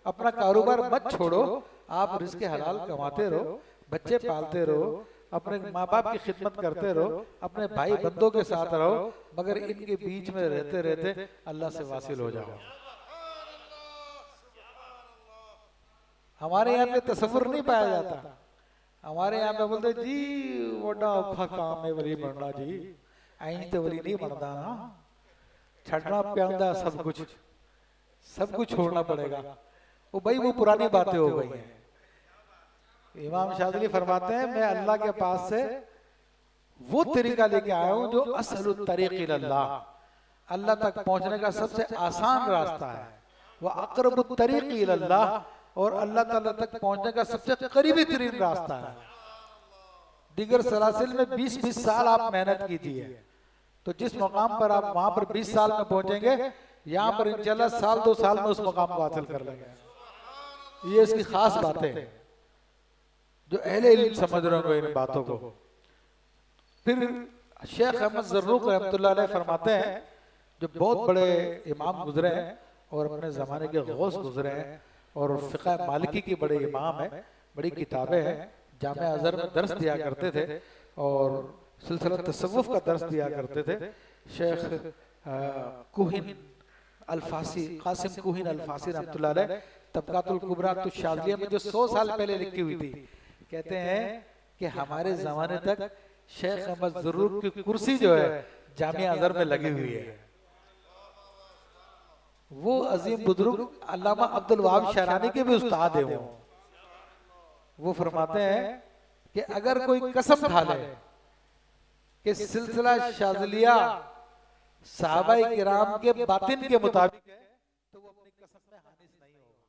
अपना कारोबार मत छोड़ो, आप रिज़्क़ हलाल कमाते रहो, बच्चे पालते रहो, अपने माँ बाप की खिदमत करते रहो, अपने भाई बंदों के साथ रहो, मगर इनके बीच में रहते रहते अल्लाह से वासिल हो जाओ। हमारे यहाँ पे तसव्वुर नहीं पाया जाता। हमारे यहाँ पे बोलते जी वोडा औखा काम है वली बनना जी, ऐं तो वली नहीं बनता ना, छड़ना प्यादा सब कुछ छोड़ना पड़ेगा। वो भाई वो पुरानी बातें हो गई हैं। इमाम शाज़िली फरमाते हैं मैं अल्लाह के पास से वो तरीका लेके आया हूँ जो असलुत तरीक़ इलल्लाह, अल्लाह तक पहुँचने का सबसे आसान रास्ता है, वह अक़रबुत तरीक़ इलल्लाह, और अल्लाह ताला तक पहुँचने का सबसे करीबी तरीन रास्ता है। दीगर सलासिल में 20-20 साल आप मेहनत कीजिए, तो जिस मकाम पर आप वहां पर 20 साल में पहुंचेंगे, यहाँ पर इंशाल्लाह साल 2 साल में उस मकाम को हासिल कर लेंगे। ये इसकी खास बातें हैं जो अहले इल्म समझ रहे होंगे इन बातों को। फिर शेख अहमद ज़र्रुक़ रहमतुल्लाह अलैह फरमाते हैं, जो बहुत बड़े इमाम गुजरे हैं और अपने ज़माने के गौस गुजरे हैं और फ़िक़ह मालिकी के बड़े इमाम हैं, बड़ी किताबें हैं, जामिया अज़हर में दर्स दिया करते थे और सिलसिला तसव्वुफ़ का दर्स दिया करते थे। शेख कुहिन अल्फासी, कासिम कुहिन अल्फासी रहमतुल्लाह अलैह तबक़ातुल कुबरा तो शाज़िलिया में जो 100 साल पहले लिखी हुई थी, कहते हैं कि हमारे ज़माने तक शेख अहमद ज़र्रुक़ की कुर्सी जो है जामिया अज़हर में लगी हुई है। वो अजीम बुजुर्ग अल्लामा अब्दुल वहाब शरानी के भी उस्ताद हैं। वो फरमाते हैं कि अगर कोई कसम खा ले कि सिलसिला शाज़िलिया सहाबाए किराम के बातिन के मुताबिक है, तो वो अपनी कसम में हानिस नहीं होगा।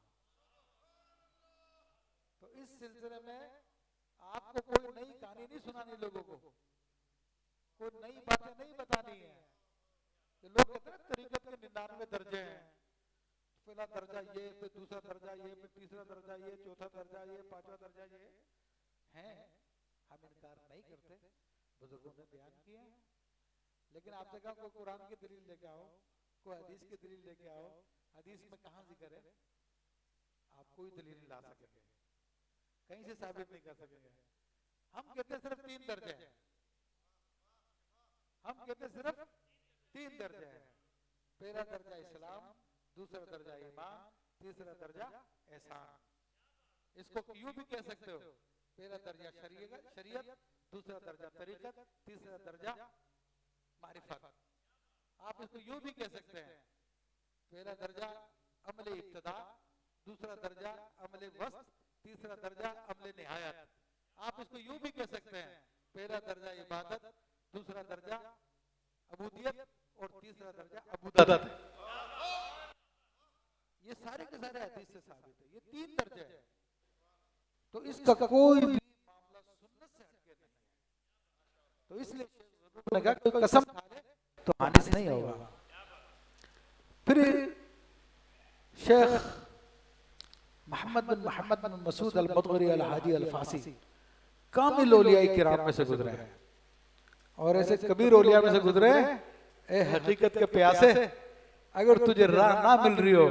तो इस सिलसिले में आपको कोई नई कहानी नहीं सुनानी, लोगों को कोई नई बातें नहीं बतानी है। कि लोग कहते हैं तरीक़त के 99 दर्जे हैं, पहला दर्जा ये, फिर दूसरा दर्जा ये, फिर तीसरा दर्जा ये, चौथा दर्जा ये, पांचवा दर्जा ये है। हम इनकार नहीं करते, बुजुर्गों ने बयान किए हैं। लेकिन आपने कहा कोई कुरान की दलील लेके आओ, कोई हदीस की दलील लेके आओ, हदीस में कहाँ जिक्र है? आप कोई दलील ला सकेंगे? कहीं से साबित नहीं कर सकेंगे। हम कहते हैं सिर्फ 3 दर्जे हैं, हम कहते हैं सिर्फ 3 दर्जे हैं। पहला दर्जा इस्लाम, दूसरा दर्जा ईमान, तीसरा दर्जा एहसान। इसको यूं भी कह सकते हो, पहला दर्जा शरीयत, दूसरा दर्जा तरीक़त, तीसरा दर्जा मारिफत। आप इसको यूं भी कह सकते हैं, पहला दर्जा अमले इब्तिदा, दूसरा दर्जा अमले वस्त, तीसरा दर्जा अमले निहायत। आप इसको यूं भी कह सकते हैं, पहला दर्जा इबादत, दूसरा दर्जा अबूदियत और तीसरा दर्जा अबूदत। ये सारे के सारे हदीस से साबित है, ये 3 दर्जे है। तो इसका कोई भी मामला सुन्नत से हटके नहीं है। तो इसलिए ने कहा कोई कसम खा ले तो हानिस नहीं होगा। फिर शेख मोहम्मद बिन मसूद अल-मदगरी अल-हाजी अल-फासी कामिल औलियाए किराम में से गुजरे हैं, और ऐसे कबीर औलिया में से गुजरे। ए हकीकत के प्यासे, अगर तुझे राह ना मिल रही हो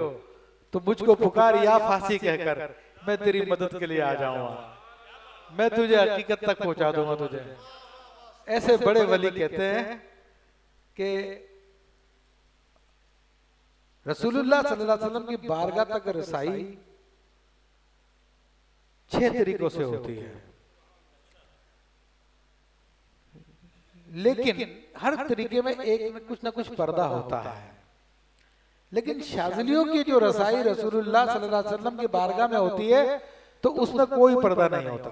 तो मुझको पुकार या फांसी कहकर, मैं तेरी मदद के लिए आ जाऊंगा, मैं तुझे हकीकत तक पहुंचा दूंगा तुझे। ऐसे बड़े वली कहते हैं कि रसूलुल्लाह सल्लल्लाहु अलैहि वसल्लम की बारगाह तक रसाई 6 तरीकों से होती है, लेकिन हर तरीके में एक में कुछ ना कुछ पर्दा होता है। लेकिन शाज़िलियों की जो रसाई रसूलुल्लाह सल्लल्लाहु अलैहि वसल्लम की बारगाह में होती है तो उसमें कोई पर्दा नहीं होता।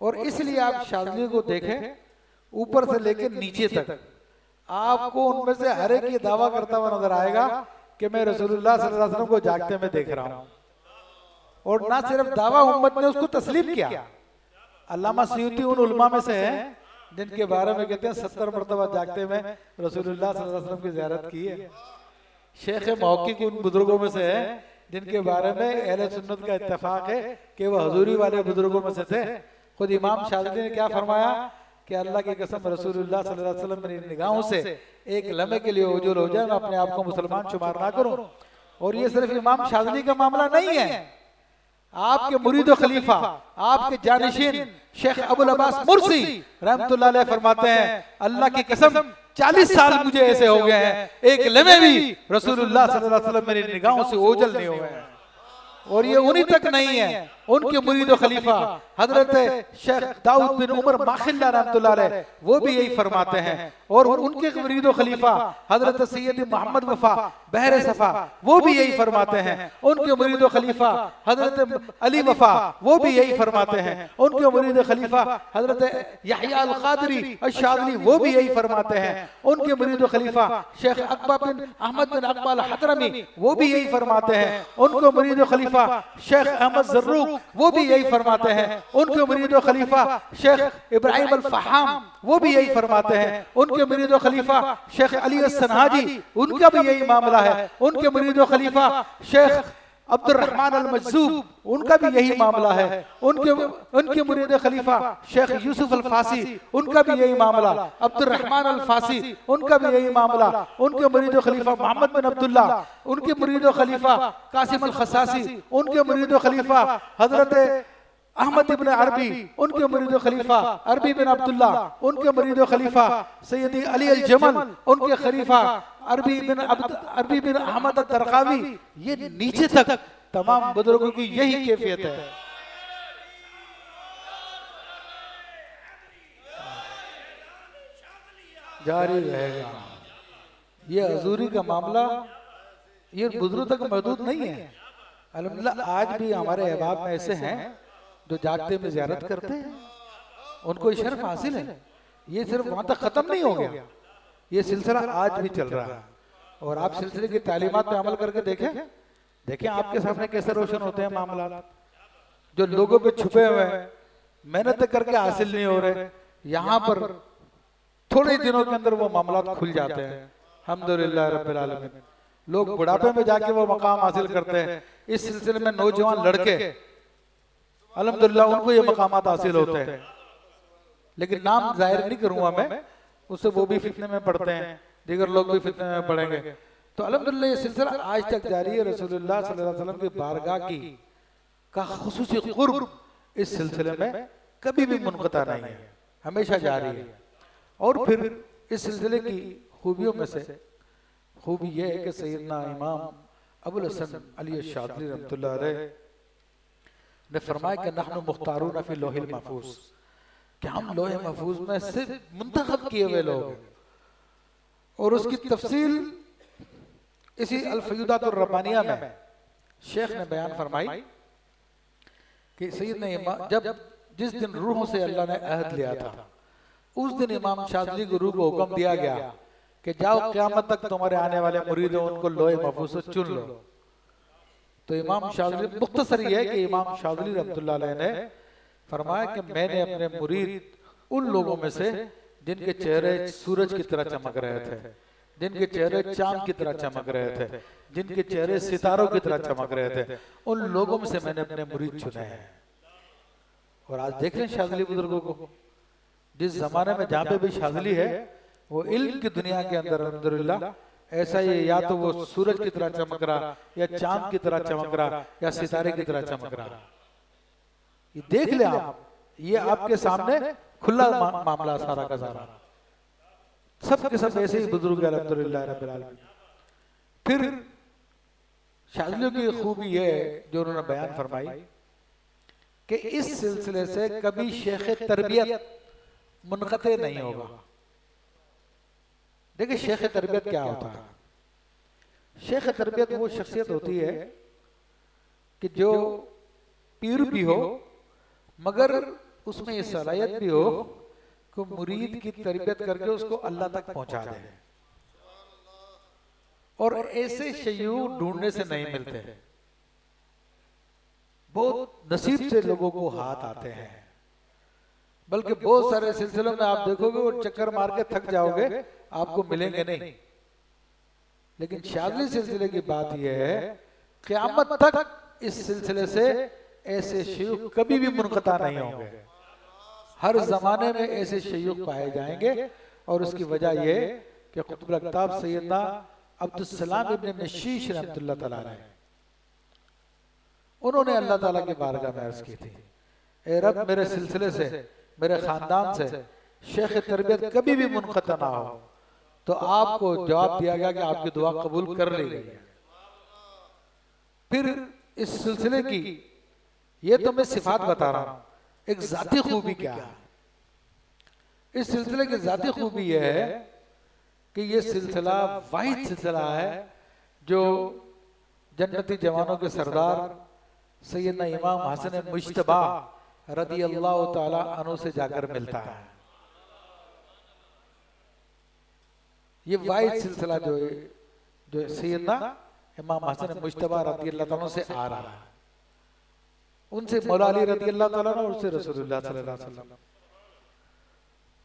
और इसलिए आप शाज़िलियों को देखें ऊपर से लेकर नीचे तक, आपको उनमें से हर एक ये दावा करता हुआ नजर आएगा कि मैं रसूलुल्लाह सल्लल्लाहु अलैहि वसल्लम को जागते में देख रहा हूं। और ना सिर्फ दावा, उम्मत ने उसको तस्लीम किया। अल्लामा सयूती उन उलमा में से हैं जिनके बारे में कहते हैं 70 मरतबा जागते में रसूलुल्लाह सल्लल्लाहु अलैहि वसल्लम की ज़ियारत की है। शेख मौक़िक़ उन बुजुर्गों में से है जिनके बारे में अहले सुन्नत का इत्तेफाक है कि वह हजूरी वाले बुजुर्गों में से थे। खुद इमाम शाज़िली ने क्या फरमाया कि अल्लाह की कसम रसूलुल्लाह सल्लल्लाहु अलैहि वसल्लम मेरी निगाहों से एक लम्हे के लिए उजूल हो जाए, मैं अपने आप को मुसलमान शुमार ना करूं। और ये सिर्फ इमाम शाज़िली का मामला नहीं है, आपके मुरीद खलीफा, आपके जानिशीन शेख अबुल अब्बास मुर्सी रहमतुल्लाह अलैह फरमाते हैं, अल्लाह की कसम 40 साल मुझे ऐसे हो गए हैं, एक लम्हे भी रसूलुल्लाह सल्लल्लाहु अलैहि वसल्लम मेरी निगाहों से ओझल नहीं हुए हैं। और ये उन्हीं तक नहीं है, उनके मुरीद खलीफा हजरत शेख दाऊद बिन उमर माखिल्ला रहमतुल्लाह अलैह वो भी यही फरमाते हैं। और उनके मुरीद खलीफा हजरत सैयद मोहम्मद वफा बहरे सफा वो भी यही फरमाते हैं। उनके मुरीद खलीफा हजरत अली वफा वो भी यही फरमाते हैं। उनके मुरीद खलीफा हजरत यहया अल क़ादरी अश-शाज़िली वो भी यही फरमाते हैं। उनके मुरीद खलीफा शेख अकबा बिन अहमद बिन अकबा अल हदरमी वो भी यही फरमाते हैं। उनको मुरीद खलीफा शेख अहमद ज़र्रूक वो भी यही फरमाते हैं। उनके मुरीद खलीफा शेख इब्राहिम अल फहाम वो भी यही फरमाते हैं। उनके मुरीद खलीफा शेख अली अस-सनहाजी उनका भी यही मामला है। उनके मुरीद खलीफा शेख अब्दुर्रहमान अल मजजूब उनका भी यही मामला है। उनके मुरीद खलीफा शेख यूसुफ अल फासी उनका भी यही मामला, अब्दुर्रहमान अल फासी उनका भी यही मामला। उनके मुरीद खलीफा मोहम्मद बिन अब्दुल्ला, उनके मुरीद खलीफा कासिम अल खसासी, उनके मुरीद खलीफा हजरत अहमद इब्न अरबी, उनके मुरीद खलीफा अरबी बिन अब्दुल्ला, उनके मुरीद खलीफा सैयदी अली अल जमल, उनके खलीफा अरबी बिन अहमद अद-दरकावी, ये नीचे तक तमाम बुजुर्गों की यही कैफियत है। जारी रहेगा ये हजूरी का मामला, ये बुजुर्गों तक महदूद नहीं है। अल्हम्दुलिल्लाह आज भी हमारे अहबाब में ऐसे हैं जो जागते में ज़ियारत करते हैं, उनको शर्फ हासिल है। ये सिर्फ वहां तक खत्म नहीं हो गया, ये सिलसिला आज भी चल रहा है। और आप सिलसिले की तालीमात पे अमल करके देखें आपके सामने कैसे रोशन होते हैं मामला। जो लोगों पे छुपे हुए हैं, मेहनत करके हासिल नहीं हो रहे, यहाँ पर थोड़े दिनों के अंदर वो मामला खुल जाते हैं। अल्हम्दुलिल्लाह रब्बिल आलमीन। लोग बुढ़ापे में जाके वो मकाम हासिल करते हैं। इस सिलसिले में नौजवान लड़के अल्हम्दुलिल्लाह उनको ये मकामात हासिल होते हैं। लेकिन नाम जाहिर नहीं करूंगा मैं, उससे वो भी फितने में पड़ते हैं, दीगर लोग भी फितने में पड़ेंगे। तो अल्हम्दुलिल्लाह ये सिलसिला आज तक जारी है। रसूलुल्लाह सल्लल्लाहु अलैहि वसल्लम की बारगाह की का खुसूसी कुर्ब इस सिलसिले में कभी भी मुनक़ता नहीं है, हमेशा जारी है। और फिर इस सिलसिले की खूबियों में से खूबी यह है कि सैयदना इमाम अबुल हसन अली अश-शाज़िली रहमतुल्लाह अलैह ने फरमाया कि नहनु मुख्तारून फी लौहिल महफूज, कि हम लोहे महफूज में से मुंतखब किए हुए लोग हैं। और उसकी तफसील इसी अल-फ़यूदातुर रब्बानिया में शेख ने बयान फरमाई कि सैयदना इमाम जब जिस दिन रूहों से अल्लाह ने अहद लिया था, उस दिन इमाम शाज़िली को रूह को हुक्म दिया गया कि जाओ क़यामत तक तुम्हारे आने वाले मुरीद हो उनको लोहे महफूज से चुन लो। तो इमाम शाज़िली, मुख्तसर ये है कि इमाम शाज़िली रहमतुल्लाह अलैह ने फरमाया कि मैंने अपने मुरीद उन लोगों में से जिनके चेहरे सूरज की तरह चमक रहे थे, जिनके चेहरे चांद की तरह चमक रहे थे, जिनके चेहरे सितारों की तरह चमक रहे थे, उन लोगों में से मैंने अपने मुरीद चुने हैं। और आज देख लें शाज़िली बुजुर्गों को, जिस जमाने में जहाँ पे भी शाज़िली है वो इल्म की दुनिया के अंदर अल्हम्दुलिल्लाह ऐसा ही, या तो वो सूरज की तरह चमक रहा, या चांद की तरह चमक रहा, या सितारे की तरह चमक रहा। ये देख ले आप, ये आपके सामने खुला मामला सारा का सारा, सब के सब ऐसे ही बुजुर्ग अल्हम्दुलिल्लाह रब्बिल आलमीन। फिर शाज़िलियों की खूबी है जो उन्होंने बयान फरमाई कि इस सिलसिले से कभी शेख तरबियत मुनक़ते नहीं होगा। देखिए शेख तरबियत क्या होता है? शेख तरबियत वो शख्सियत होती है कि जो पीर भी हो मगर उसमें ये सलाहियत भी हो कि मुरीद की तरबियत करके उसको अल्लाह तक पहुंचा दे। और ऐसे शयूर ढूंढने से नहीं मिलते, बहुत नसीब से लोगों को हाथ आते हैं। बल्कि बहुत सारे सिलसिलों में आप देखोगे वो चक्कर मार के थक जाओगे, आपको मिलेंगे नहीं। लेकिन शाज़िली सिलसिले की बात यह है क़यामत तक इस सिलसिले से ऐसे शयूख कभी भी मुनक़ता नहीं होंगे। हर जमाने में ऐसे शयूख पाए जाएंगे। और उसकी वजह यह कि क़ुतुबुल अक़ताब सैयदना अब्दुस्सलाम इब्न मशीश रहमतुल्लाह तआला अलैह, उन्होंने अल्लाह ताला की बारगाह में अर्ज़ की थी, ए रब मेरे सिलसिले से, मेरे ख़ानदान से शेख तरबियत कभी भी मुनक़ता ना हो। तो आपको जवाब दिया गया कि आपकी दुआ कबूल कर ली गई है। फिर इस सिलसिले की ये तो मैं सिफात बता रहा हूँ, एक ज़ाती खूबी क्या है? इस सिलसिले की ज़ाती खूबी यह है कि ये सिलसिला वाहिद सिलसिला है जो जन्नती जवानों के सरदार सैयदना इमाम हसन मुज्तबा रदी अल्लाह ताला अन्हु से जाकर मिलता है। ये वाहिद सिलसिला जो सैयदना इमाम हसन मुज्तबा रदी अल्लाह ताला से आ रहा है, उनसे मौला अली रदी अल्लाह ताला और उससे रसूलुल्लाह सल्लल्लाहु अलैहि वसल्लम।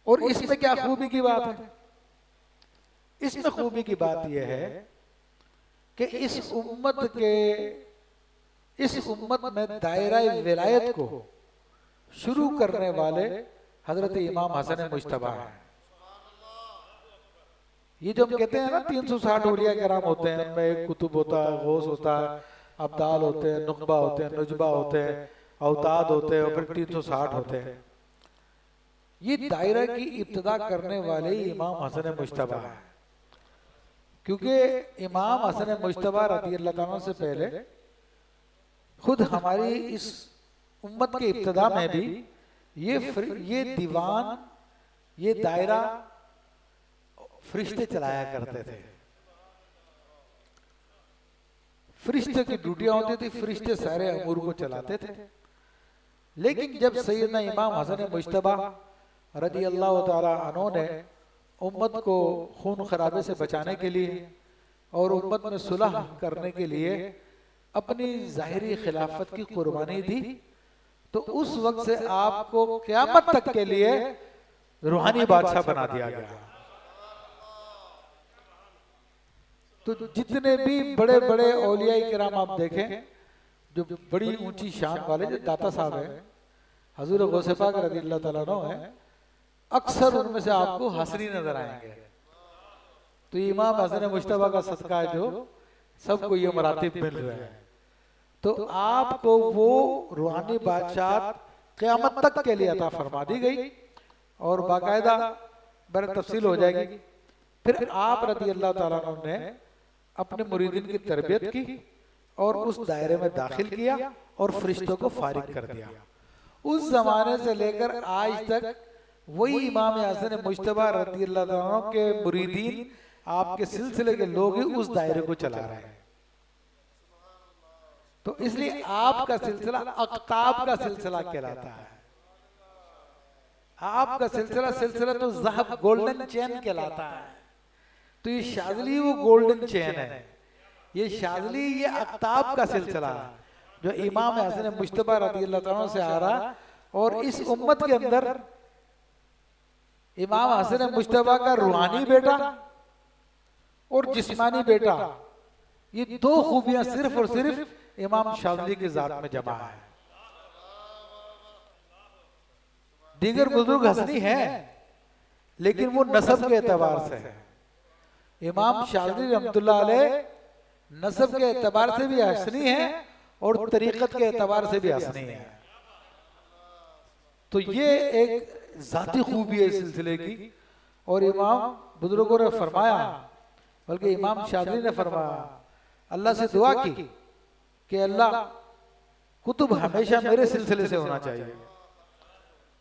और इसमें क्या खूबी की बात है? इसमें खूबी की बात यह है कि इस उम्मत में दायरा विलायत को शुरू करने वाले हजरत इमाम हसन मुज्तबा हैं। ये जो हम कहते हैं ना 360 औलिया किराम होते हैं, उनमें एक कुतुब होता है, गौस होता है, अब्दाल होते हैं, नुकबा होते हैं, नुजबा होते हैं, औताद होते हैं, और फिर 360 होते हैं। ये दायरा की इब्तिदा करने वाले इमाम हसन मुज्तबा है। क्योंकि इमाम हसन मुज्तबा रज़ी अल्लाह ताला से पहले खुद हमारी इस उम्मत के इब्तिदा में भी ये दीवान, ये दायरा फरिश्ते चलाया करते थे। फरिश्ते की ड्यूटियां होती थी, फरिश्ते सारे अमूर को चलाते थे। लेकिन जब सैयदना इमाम हसन मुज्तबा रज़ी अल्लाह ताला अन्हु ने उम्मत को खून खराबे से बचाने के लिए और उम्मत में सुलह करने के लिए अपनी ज़ाहिरी खिलाफत की कुर्बानी दी, तो उस वक्त से आपको क़यामत तक के लिए रूहानी बादशाह बना दिया गया। तो जितने भी बड़े बड़े औलिया किराम आप देखें जो बड़ी ऊंची शान वाले, जो दाता साहब हैं, हजूर गौसे पाक रज़ी अल्लाह ताला अन्हु हैं, अक्सर उनमें से आपको हसनी नजर आएंगे। तो इमाम हसन मुज्तबा का सदका है जो सबको ये मरातिब मिल रहे हैं। तो आपको वो रूहानी बादशाह क़यामत तक के लिए अता फरमा दी गई और बाकायदा बर तफसील हो जाएगी। फिर आप रज़ी अल्लाह ताला अन्हु ने अपने मुरीदीन की तरबियत की और उस दायरे में दाखिल किया और फरिश्तों को फारिग कर दिया। उस जमाने से लेकर आज तक वही इमाम हसन मुज्तबा रज़ी अल्लाह ताला अन्हु के मुरीदीन, आपके सिलसिले के लोग ही उस दायरे को चला रहे हैं। तो इसलिए आपका सिलसिला अक़ताब का सिलसिला कहलाता है। आपका सिलसिला तो ज़हब गोल्डन चेन कहलाता है। तो ये शाज़ली वो गोल्डन चेन है, ये शाज़ली ये अख्ताब का सिलसिला है जो इमाम हसन मुश्तबा रज़ियल्लाहु ताला से आ रहा। और इस उम्मत के अंदर इमाम हसन मुश्तबा का रूहानी बेटा और जिस्मानी बेटा, ये दो खूबियां सिर्फ और सिर्फ इमाम शाज़ली की जात में जमा है। दीगर बुजुर्ग हसनी हैं लेकिन वो नसब के एतबार से है। इमाम शाज़ली रहमतुल्लाह अलैह नसब के एतबार से भी हसनी है और तरीक़त के एतबार से भी हसनी है। तो ये एक जाती खूबी है इस सिलसिले की। और इमाम बुजुर्गों ने फरमाया, बल्कि इमाम शाज़ली ने फरमाया, अल्लाह से दुआ की कि अल्लाह कुतुब हमेशा मेरे सिलसिले से होना चाहिए।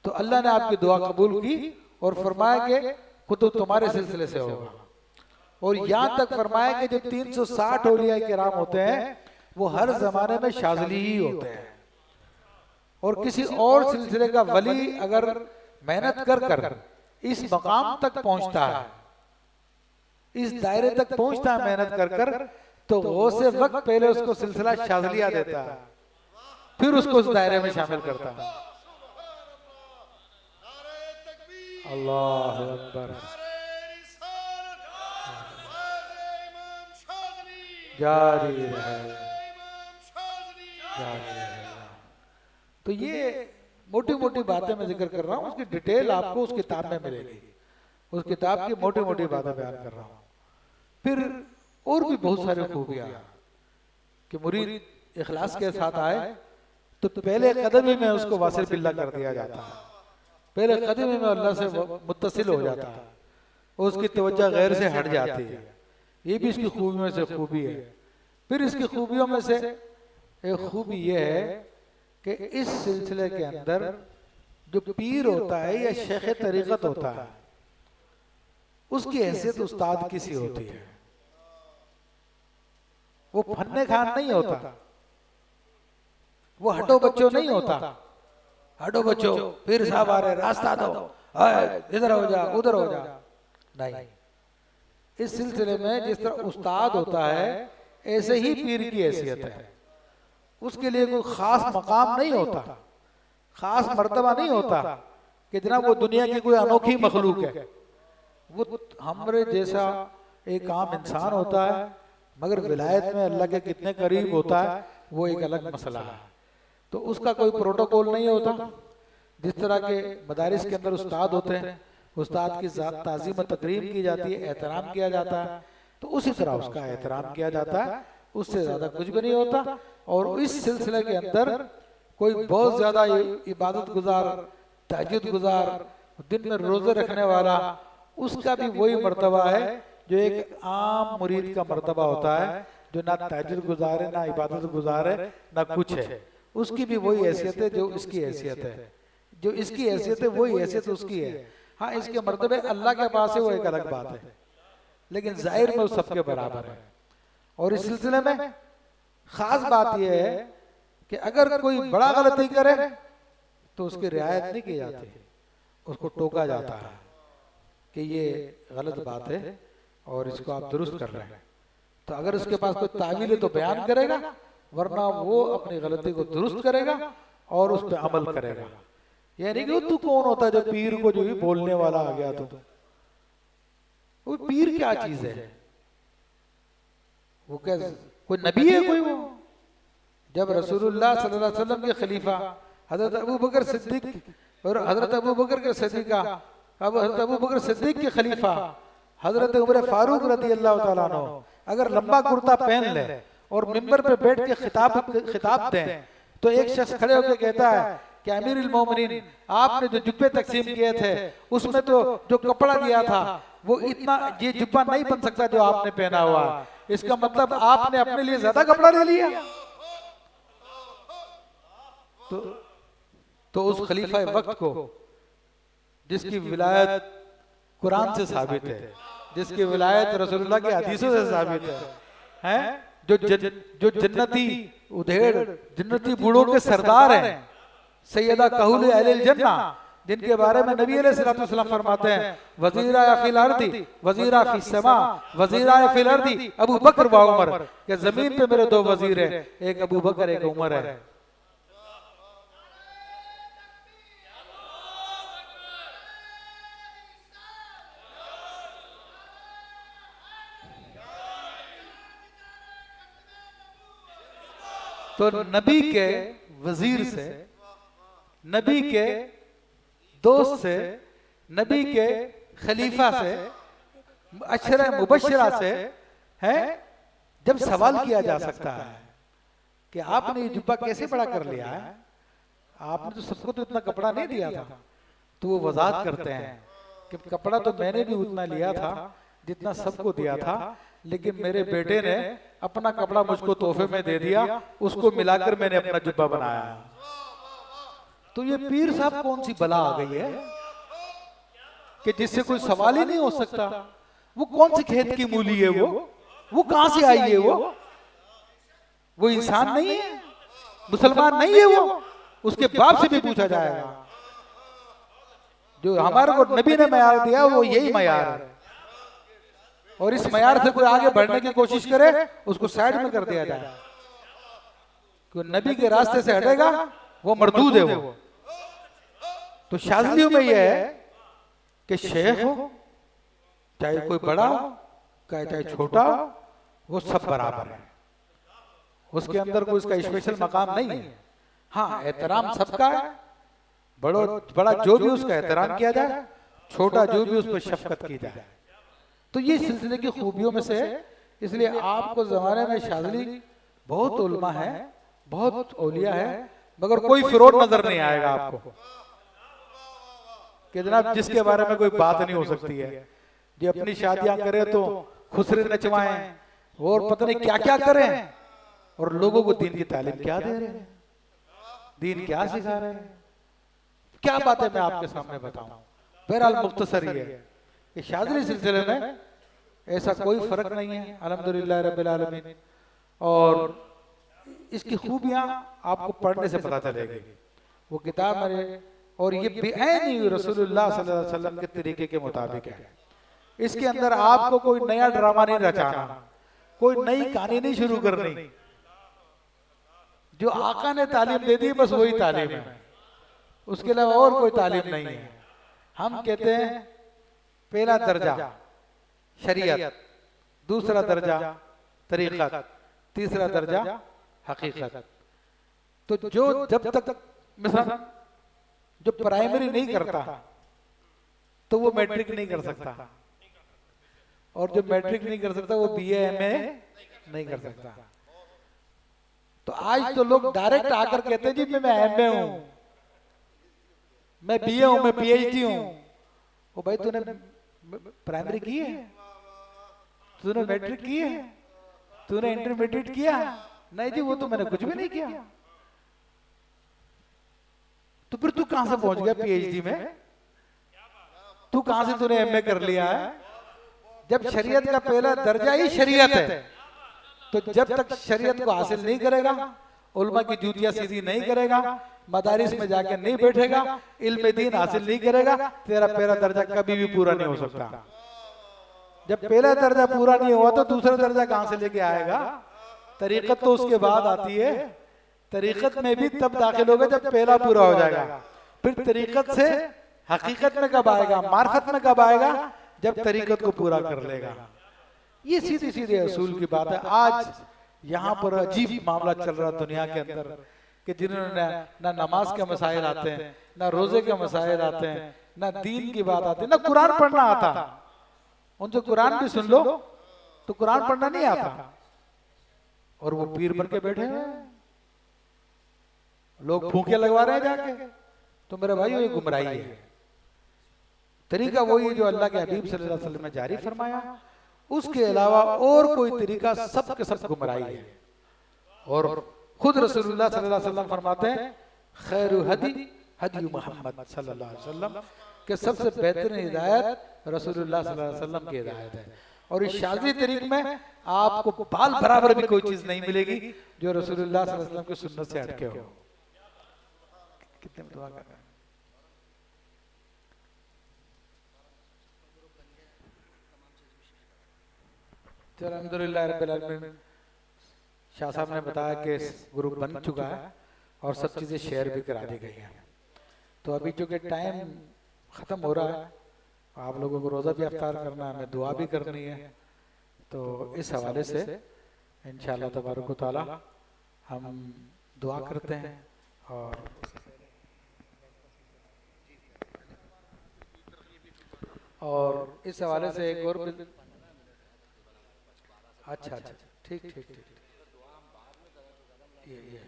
तो अल्लाह ने आपकी दुआ कबूल की और फरमाया कि कुतुब तुम्हारे सिलसिले से होगा। और यहाँ तक फरमाया कि जो 360 औलिया किराम होते हैं वो हर जमाने में शाज़ली ही होते हैं। और किसी और सिलसिले का वली अगर मेहनत कर कर इस मकाम तक पहुंचता है, इस दायरे तक पहुंचता है मेहनत कर कर, तो गौसे वक्त पहले उसको सिलसिला शाज़लिया देता है, फिर उसको उस दायरे में शामिल करता है। अल्लाह अकबर, जारी रहे, जारी रहे। तो ये मोटी मोटी बातें मैं जिक्र कर रहा हूँ, उसकी डिटेल आपको उस किताब में मिलेगी। उस किताब की मोटी मोटी बातें बयान कर रहा हूँ। फिर और भी बहुत सारी खूबियाँ कि मुरीद इखलास के साथ आए तो पहले कदम ही में उसको वासिल बिल्लाह कर दिया जाता है, पहले कदम ही में अल्लाह से मुत्तसिल हो जाता है, उसकी तवज्जो गैर से हट जाती है। ये भी इसकी खूबियों में से खूबी है। फिर इसकी खूबियों में से एक खूबी ये है कि इस सिलसिले के अंदर जो पीर होता है या शेख तरीक़त होता है उसकी हैसियत उस्ताद की सी होती है। वो फन्ने खान नहीं होता, वो हटो बच्चों नहीं होता, हटो बच्चों पीर साहब आ रहे रास्ता दो, इधर हो जा उधर हो जा, नहीं। इस सिलसिले में जिस तरह उस्ताद होता है ऐसे ही पीर की हैसियत है। उसके लिए कोई खास मकाम नहीं होता, खास मर्तबा नहीं होता कि जनाब वो दुनिया की कोई अनोखी मखलूक है। वो हमारे जैसा एक आम इंसान होता है, मगर विलायत में अल्लाह के कितने करीब होता है वो एक अलग मसला है। तो उसका कोई प्रोटोकॉल नहीं होता। जिस तरह के मदारिस के अंदर उस्ताद होते हैं, उस्ताद की ज़ात ताज़ीम तकरीम की जाती है, एहतराम किया जाता है, तो उसी तरह उसका एहतराम किया जाता है, उससे ज़्यादा कुछ भी नहीं होता। और इस सिलसिले के अंदर कोई बहुत ज़्यादा इबादत गुजार, तहज्जुद गुजार, दिन में रोज़े रखने वाला, उसका भी वही मर्तबा है जो एक आम मुरीद का मर्तबा होता है, जो ना तहज्जुद गुजार है, ना इबादत गुजार है, ना कुछ है। उसकी भी वही हैसियत है जो इसकी हैसियत है, जो इसकी हैसियत है वही हैसियत उसकी है। हाँ, इसके मर्तबे अल्लाह के पास है वो एक अलग बात है, लेकिन जाहिर में वो सबके बराबर है। और इस सिलसिले में खास बात यह है कि अगर कोई बड़ा गलती करे तो उसकी रियायत नहीं की जाती, उसको टोका जाता है कि ये गलत बात है और इसको आप दुरुस्त कर रहे हैं। तो अगर उसके पास कोई तावील है तो बयान करेगा, वरना वो अपनी गलती को दुरुस्त करेगा और उस पर अमल करेगा। यानी कि तू कौन होता है जो पीर को जो भी बोलने वाला आ गया, तो वो पीर क्या चीज है? वो क्या कोई नबी है कोई? वो जब रसूलुल्लाह सल्लल्लाहु अलैहि वसल्लम के खलीफा हजरत अबू बकर सिद्दीक और हजरत अबू बकर के सदीका अब हजरत अबू बकर सिद्दीक के खलीफा हजरत उमर फारूक रज़ियल्लाहु ताला अन्हु अगर लंबा कुर्ता पहन ले और मिंबर पे बैठ के खिताब दें, तो एक शख्स खड़े होकर कहता है कि अमीरुल मोमिनीन, आपने जो जुब्बे तकसीम किए थे उसमें तो जो कपड़ा दिया था वो इतना ये जुब्बा नहीं बन सकता जो आपने पहना हुआ। इसका मतलब आपने अपने लिए ज्यादा कपड़ा ले लिया। तो उस खलीफा वक्त को, जिसकी विलायत कुरान से साबित है, जिसकी विलायत रसूलुल्लाह के हदीसों से साबित है, जो जन्नती उधेड़ जन्नती बूढ़ों के सरदार हैं, सैयदा कहूल अहले जन्ना, जिनके बारे में नबी अलैहिस्सलाम फरमाते हैं वजीरा फिल अर्दी वजीरा फिस समा वजीरा फिल अर्दी अबू बकर व उमर, कि जमीन पे मेरे दो वजीर हैं, एक अबू बकर एक उमर है। तो नबी के वजीर से, नबी के दोस्त से, नबी के खलीफा से, अशरा मुबशरा से है जब सवाल किया जा सकता है कि आपने ये जुब्बा कैसे बड़ा कर लिया है, आपने तो सबको तो इतना कपड़ा नहीं दिया था, तो वो वजाहत करते हैं कि कपड़ा तो मैंने भी उतना लिया था जितना सबको दिया था, लेकिन मेरे बेटे ने अपना कपड़ा मुझको तोहफे में दे दिया, उसको मिलाकर मैंने अपना जुब्बा बनाया। तो ये पीर साहब कौन सी बला आ गई है कि जिससे कोई सवाल ही नहीं हो सकता। वो कौन सी खेत की मूली है, वो कहां से आई है, वो इंसान नहीं है, मुसलमान नहीं है, वो उसके बाप से भी पूछा जाएगा। जो हमारे को नबी ने मयार दिया वो यही मयार है, और इस मयार से कोई आगे बढ़ने की कोशिश करे उसको साइड में कर दिया जाए। कोई नबी के रास्ते से हटेगा वो मरदूद है वो। तो शाज़लियों में यह है कि शेख हो चाहे कोई बड़ा हो चाहे छोटा हो, वो सब बराबर है, उसके अंदर कोई उसका स्पेशल मकाम नहीं है। हाँ, एहतराम सबका है, बड़ा जो भी उसका एहतराम किया जाए, छोटा जो भी उस पर शफकत की जाए। तो ये सिलसिले की खूबियों में से है। इसलिए आपको जमाने में शाज़ली बहुत उलमा है, बहुत औलिया है, मगर कोई फिरोड नजर नहीं आएगा आपको कि जनाब जिसके बारे में कोई बात नहीं हो सकती है। जो अपनी शादियां करे तो खुसरे नचवाएं और पता नहीं क्या क्या करें, और लोगों को दीन की तालीम क्या दे रहे हैं, दीन क्या सिखा रहे हैं, क्या बातें मैं आपके सामने बताऊं। बहरहाल मुख्तसर ये है कि शाज़ली सिलसिले में ऐसा कोई फर्क नहीं है, अल्हम्दुलिल्लाह रब्बिल आलमीन। और इसकी खूबियां आपको पढ़ने से पता चलेगी। वो किताब मेरे और ये बेअनी रसूलुल्लाह सल्लल्लाहु अलैहि वसल्लम के तरीके के मुताबिक है। इसके अंदर आपको कोई नया ड्रामा नहीं रचाना, कोई नई कहानी नहीं शुरू करनी। जो आका ने तालीम दे दी बस वही तालीम है, उसके अलावा और कोई तालीम नहीं है। हम कहते हैं पहला दर्जा शरीयत, दूसरा दर्जा तरीक़त, तीसरा दर्जा हकीकत। तो जो जब तक मिसाल जो प्राइमरी नहीं करता तो वो मैट्रिक नहीं कर सकता, और जो मैट्रिक नहीं कर सकता वो बीए एमए नहीं कर सकता। तो आज तो लोग डायरेक्ट आकर कहते हैं जी मैं एमए हूं, मैं बीए हूं, मैं पीएचडी हूं। वो भाई तूने प्राइमरी की है, तूने मैट्रिक की है, तूने इंटरमीडिएट किया? नहीं जी वो तो मैंने कुछ भी नहीं किया। तो फिर तू कहां से पहुंच गया पीएचडी में? तू कहां से तूने एमए कर लिया है? जब शरीयत का पहला दर्जा ही शरीयत है, तो जब तक शरीयत को हासिल नहीं करेगा, उल्मा की जूतियां सीधी नहीं करेगा, मदारिस में जाके नहीं बैठेगा, इल्म दीन हासिल नहीं करेगा, तेरा पहला दर्जा कभी भी पूरा नहीं हो सकता। जब पहला दर्जा पूरा नहीं हुआ तो दूसरा दर्जा कहां से लेके आएगा? तरीक़त तो उसके बाद आती है। तरीक़त में भी तब दाखिल होगा जब पहला पूरा हो जाएगा। फिर तरीक़त से हकीकत में कब आएगा, मार्फत में कब आएगा? जब तरीक़त को पूरा कर लेगा। ये सीधी सीधे असूल की बात है। आज यहाँ पर अजीब मामला चल रहा दुनिया के अंदर कि जिन्होंने ना नमाज के मसाइल आते हैं, ना रोजे के मसाइल आते हैं, ना दीन की बात आती है, ना कुरान पढ़ना आता। उनसे कुरान भी सुन लो तो कुरान पढ़ना नहीं आता, और वो पीर बन के बैठे हैं, लोग फूंके लगवा रहे हैं जाके। तो मेरे भाई ये गुमराही है। तरीका वही जो अल्लाह के हबीब सल्लल्लाहु अलैहि वसल्लम ने जारी फरमाया, उसके अलावा और कोई तरीका सब के सब गुमराही है। और खुद रसूलुल्लाह सल्लल्लाहु अलैहि वसल्लम फरमाते हैं खैरु हदी हदी मोहम्मद सल्लल्लाहु अलैहि वसल्लम, के सबसे बेहतरीन हिदायत रसूलुल्लाह सल्लल्लाहु अलैहि वसल्लम की हिदायत है। और इस शाज़ली तरीक़ में आपको बाल बराबर भी कोई चीज नहीं मिलेगी जो रसूलुल्लाह सल्लल्लाहु अलैहि वसल्लम की सुन्नत से हटके हो। कितने दुआ कर रहे हैं? तो अल्हम्दुलिल्लाह रब्बिल आलमीन शाह साहब ने बताया कि ग्रुप बन चुका है और सब चीज़ें शेयर भी करा दी गई हैं। तो अभी चूँकि टाइम ख़त्म हो रहा है, आप लोगों को रोज़ा भी अफ्तार करना है, हमें दुआ भी करनी है। तो इस हवाले से इंशाअल्लाह तबारक व तआला हम दुआ करते हैं। और इस हवाले से एक और अच्छा अच्छा ठीक ठीक ठीक ये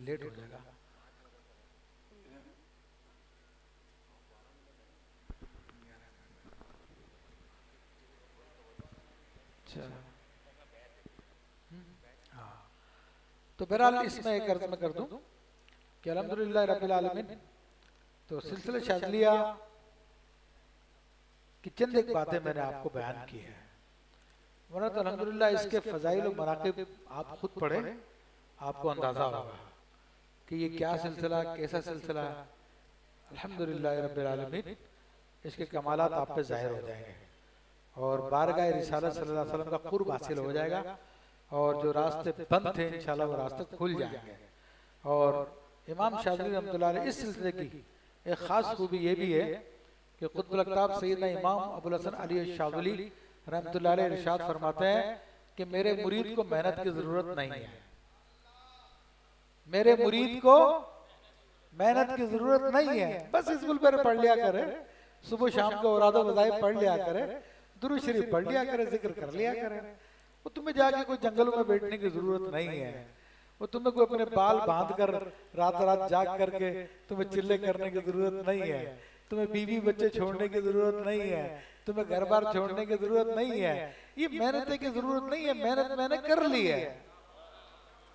लेट हो जाएगा। हाँ, तो बहरहाल इसमें एक अर्ज में कर दूं कि अल्हम्दुलिल्लाह रब्बिल आलमीन तो सिलसिले शाज़लिया की चंद एक बातें मैंने आपको बयान की है, वरना तो अल्हम्दुलिल्लाह इसके फ़ज़ाइल और मराक़िब आप खुद पढ़ें, आपको अंदाज़ा होगा कि ये क्या सिलसिला, कैसा सिलसिला है। अल्हम्दुलिल्लाह रब्बिल आलमीन इसके कमालात आप पे ज़ाहिर हो जाएंगे और बारगाह रिसालत सल्लल्लाहु अलैहि वसल्लम का क़ुर्ब हासिल हो जाएगा और जो रास्ते बंद थे इंशाअल्लाह वो रास्ते खुल जाएंगे। और इमाम शाज़िली रहमतुल्लाह अलैह इस सिलसिले की एक ख़ास खूबी ये भी है कि क़ुत्बुल अक़ताब सैयदना इमाम अबुल हसन अली शाज़िली रहमतुल्लाह अलैह इरशाद फरमाते हैं कि मेरे मुरीद को मेहनत की ज़रूरत नहीं है, मेरे मुरीद को मेहनत की ज़रूरत नहीं है, बस हिज़्बुल बहर पढ़ लिया करे, सुबह शाम को औराद वज़ाइफ पढ़ लिया करे, दुरूद शरीफ पढ़ लिया करे, जिक्र कर लिया करे। वो तुम्हें जाके कोई जंगलों में बैठने की ज़रूरत नहीं है, वो तुम्हें कोई अपने बाल बांध कर रात रात जाग करके तुम्हें चिल्ले करने की ज़रूरत नहीं है, तुम्हें बीवी बच्चे छोड़ने की ज़रूरत नहीं है, तुम्हें घर बार छोड़ने की ज़रूरत नहीं है, ये मेहनत की ज़रूरत नहीं है, मेहनत मैंने कर ली है,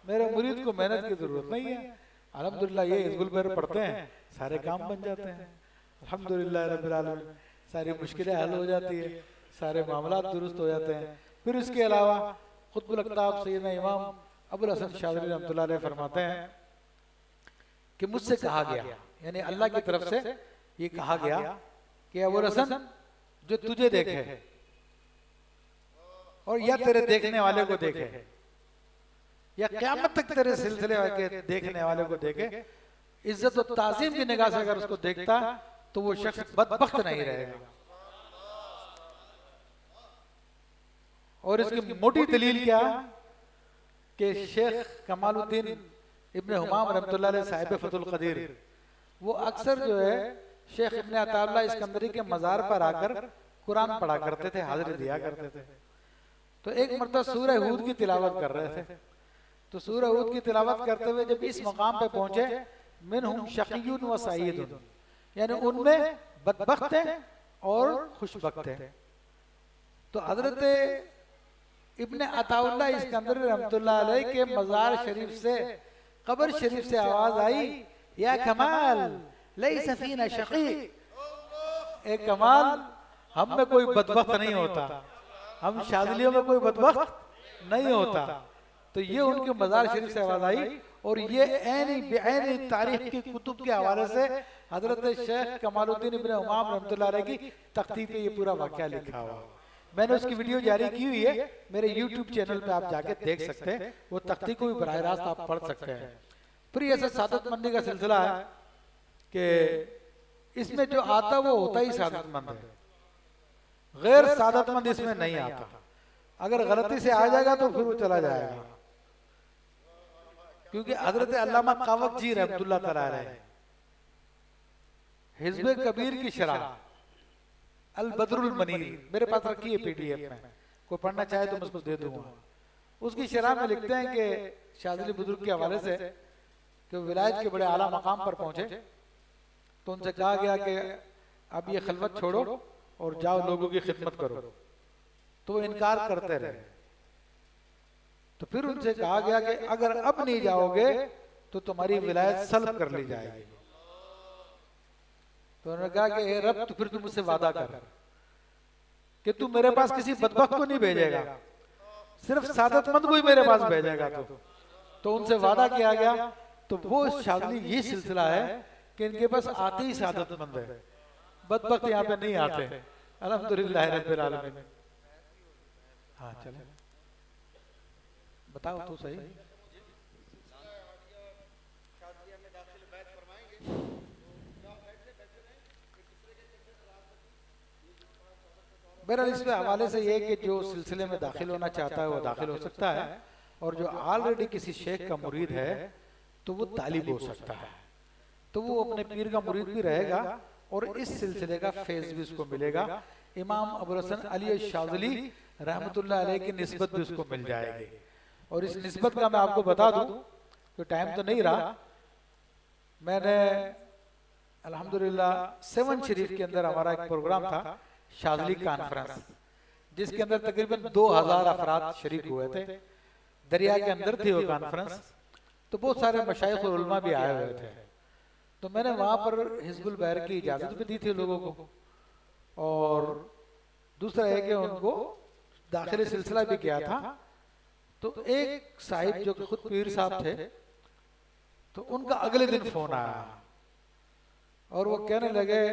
मेरे मुरीद को मेहनत की ज़रूरत नहीं है। अल्हम्दुलिल्लाह ये हिज़्बुल बहर पढ़ते हैं, सारे काम बन जाते हैं, अल्हम्दुलिल्लाह रब्बिल आलमीन, सारी मुश्किलें हल हो जाती है, सारे मामलात दुरुस्त हो जाते हैं। फिर इसके अलावा क़ुत्बुल अक़ताब सैयदना इमाम अबुल हसन शाज़िली रहमतुल्लाह अलैह फरमाते हैं कि मुझसे कहा गया, यानी अल्लाह की तरफ से ये कहा गया कि अबुल हसन जो तुझे देखे और या तेरे देखने वाले को देखे या क़यामत तक तेरे सिलसिले के देखने वाले को देखे, इज्जत और ताज़ीम की निगाह से अगर उसको देखता तो वो शख्स बदबख्त नहीं रहेगा। और इसकी मोटी दलील क्या कि शेख कमालुद्दीन इब्न हुमाम रहमतुल्लाह अलैह साहिब फतुल क़दीर वो अक्सर जो है शेख इब्न अताउल्लाह इस्कंदरी के मज़ार पर आकर कुरान पढ़ा करते थे, हाज़िरी दिया करते थे। तो एक मरतबा सूरह हूद की तिलावत कर रहे थे, तो सूरह हूद की तिलावत करते हुए जब इस मकाम पे पहुंचे मिनहुम शक़ियुन व सईदुन, यानी उनमें बदबख्त हैं और खुशबख्त हैं। तो हजरत इब्ने अताउल्लाह इस्कंदरी रहमतुल्लाह अलैह के मज़ार शरीफ से, कब्र शरीफ से आवाज आई, या कमाल लैसा फीना शक़ी, ए कमाल हम में कोई बदबख्त नहीं होता, हम शाज़िलियों में कोई बदबख्त नहीं होता। तो ये उनके मज़ार शरीफ से आवाज आई और ये ऐनी बेऐनी तारीख की कुतुब के हवाले से हजरत शेख कमालुद्दीन इब्न हुमाम रहमतुल्लाह अलैह की तख्ती पे ये पूरा वाक़या लिखा हुआ। मैंने उसकी वीडियो जारी की हुई है, मेरे YouTube चैनल पे आप जाके देख सकते हैं, वो तख्ती को भी बराह रास्त आप पढ़ सकते हैं। फिर ऐसा सादतमंदी का सिलसिला है कि इसमें जो आता वो होता ही सादतमंद है, गैर सादतमंद इसमें नहीं आता। अगर गलती से आ जाएगा तो फिर वो चला जाएगा, क्योंकि हजरत अल्लामा कावकजी रहमतुल्लाह तआला अलैह हिज़्ब कबीर की शरह अल बदरुल मनीर मेरे पास रखी है PDF में, कोई पढ़ना चाहे तो मैं उसको दे दूंगा। उसकी शरह में लिखते हैं कि शाज़िली बुजुर्ग के हवाले से कि विलायत के बड़े आला मकाम पर पहुंचे तो उनसे कहा गया कि अब ये खिलवत छोड़ो और जाओ लोगों की खिदमत करो, तो वो इनकार करते रहे। तो फिर उनसे कहा गया कि अगर अब नहीं जाओगे तो तुम्हारी विलायत सल्ब कर ली जाएगी। तो उन्होंने कहा कि ए रब, तो फिर तुम मुझसे वादा कर कि तू मेरे पास किसी बदबख्त को नहीं भेजेगा, सिर्फ सादतमंद को ही मेरे पास भेजेगा। तो उनसे वादा किया गया। तो वो शाज़िली ये सिलसिला है कि इनके पास आते ही सादतमंद है, बदबख्त यहाँ पे नहीं आते। अल्हम्दुलिल्लाह रब्बिल आलमीन। हाँ चले, बताओ तो सही। बहरहाल इस हवाले से ये कि जो सिलसिले में दाखिल होना चाहता है वो दाखिल हो सकता है, और जो ऑलरेडी किसी शेख का मुरीद है तो वो तालिब हो सकता है, तो वो अपने पीर का मुरीद भी रहेगा और इस सिलसिले का फैज़ भी उसको मिलेगा। इमाम अबुल हसन अली शाज़ली रहमतुल्लाह अलैह की निस्बत भी उसको मिल जाएगी। और इस निस्बत का मैं आपको बता दूं, तो टाइम तो नहीं रहा, मैंने अल्हम्दुलिल्लाह 7 शरीफ के अंदर हमारा एक प्रोग्राम था शाज़ली कॉन्फ्रेंस, जिसके अंदर तकरीबन 2000 अफराद शरीक हुए थे। दरिया के अंदर थी वो कॉन्फ्रेंस, तो बहुत सारे मशाइख और उलमा भी आए हुए थे। तो मैंने वहां पर हिज़्बुल बहर की इजाजत भी दी थी लोगों को, और दूसरा है कि उनको दाखिली सिलसिला भी किया था। तो एक साहिब जो खुद पीर साहब थे, तो उनका अगले दिन फोन आया और वो कहने लगे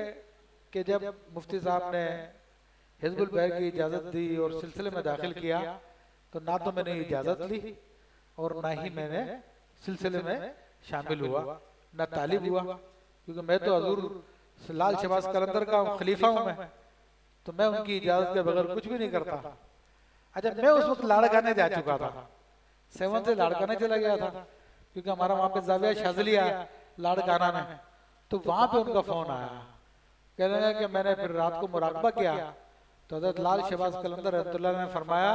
कि जब मुफ्ती साहब ने हिज़्बुल बहर की इजाज़त दी और सिलसिले में दाखिल किया, तो ना तो मैंने इजाज़त ली और ना ही मैंने सिलसिले में शामिल हुआ, ना तालिब हुआ, क्योंकि मैं तो हजूर लाल शहबाज कलंदर का खलीफा हूँ मैं, तो मैं उनकी इजाज़त के बगैर कुछ भी नहीं करता। अच्छा, मैं उस वक्त लाड़काने जा चुका था, 7 से लाड़काने चला गया था, क्योंकि हमारा वहाँ पे जाविया शाज़ली आया लाड़काना में, तो वहाँ पे उनका फोन आया, कहने लगा कि मैंने फिर रात को मुराकबा किया तो हज़रत लाल शहबाज कलंदर रहमतुल्लाह ने फरमाया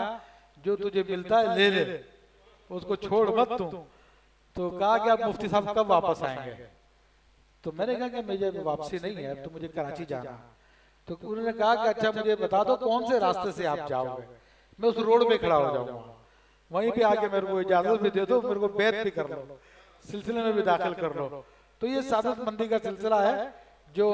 जो तुझे मिलता है ले ले, उसको छोड़ मत तू। तो कहा कि आप मुफ्ती साहब कब वापस आएंगे? तो मैंने कहा कि मुझे वापसी नहीं है, अब तो मुझे कराची जाना। तो उन्होंने कहा कि अच्छा मुझे बता दो कौन से रास्ते से आप जाओगे, मैं उस रोड पे खड़ा हो जाऊंगा, वहीं पे आके मेरे को इजाजत भी दे दो, मेरे को बैत भी कर लो, सिलसिले में भी दाखिल कर लो। तो ये सादतमंदी का सिलसिला है, जो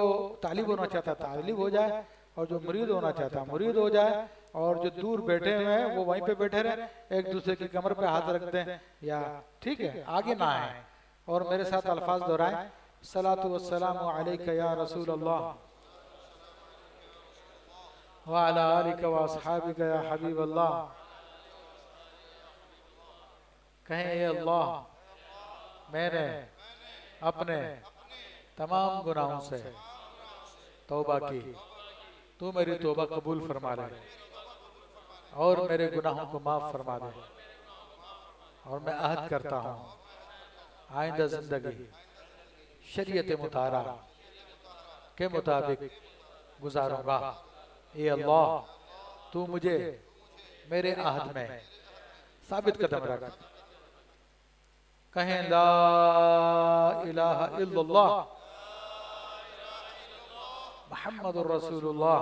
तालिब होना चाहता तालिब हो जाए, और जो मुरीद होना चाहता मुरीद हो जाए, और जो दूर बैठे हुए हैं वो वहीं पे बैठे रहे, एक दूसरे की कमर पे हाथ रख दें, या ठीक है आगे ना आए, और मेरे साथ अल्फाज दोहराएं, सलातु वस्सलामु अलैका या रसूल अल्लाह व अला आलिका व अस्हाबिका या हबीब अल्लाह। कहें ए अल्लाह, मैंने अपने तमाम गुनाहों से तौबा की, तू मेरी तौबा कबूल फरमा ले और मेरे गुनाहों को माफ फरमा दे, और मैं अहद करता हूँ आइंदा जिंदगी शरीयत मुताहरा के मुताबिक गुजारूंगा। ए अल्लाह, तू मुझे मेरे अहद में साबित कदम रख। कहें ला इलाहा इल्लल्लाह मुहम्मदुर रसूलुल्लाह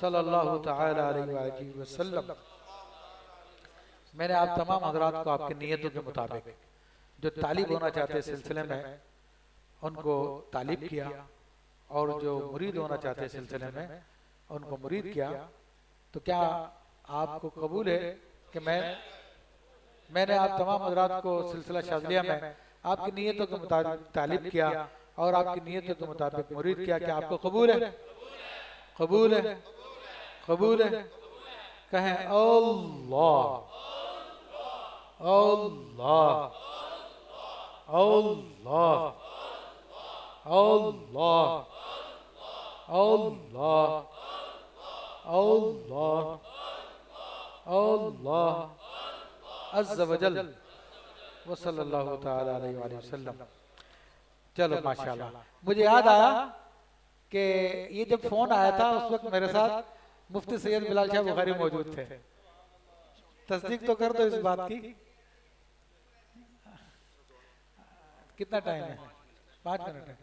सल्लल्लाहु तआला अलैहि वसल्लम। मैंने आप तमाम हजरात को आपकी नियतों के मुताबिक जो तालिब होना चाहते सिलसिले में उनको तालिब किया, और जो मुरीद होना चाहते सिलसिले में उनको मुरीद किया। तो क्या आपको कबूल है कि मैंने आप तमाम हजरात को सिलसिला शाज़लिया में आपकी नियतों के मुताबिक तालिब किया और आपकी नियतों के मुताबिक मुरीद किया? क्या आपको कबूल है? कबूल है? कबूल है? कहें अल्लाह अल्लाह अल्लाह अल्लाह अल्लाह अल्लाह अल्लाह अज़्ज़ वजल व सल्लल्लाहु तआला अलैहि वसल्लम। चलो माशाल्लाह, मुझे याद आया कि ये जब फोन आया था उस वक्त मेरे साथ मुफ्ती सैयद बिलाल शाह बुखारी मौजूद थे। तस्दीक तो कर दो इस बात की। कितना टाइम है? 5 मिनट है।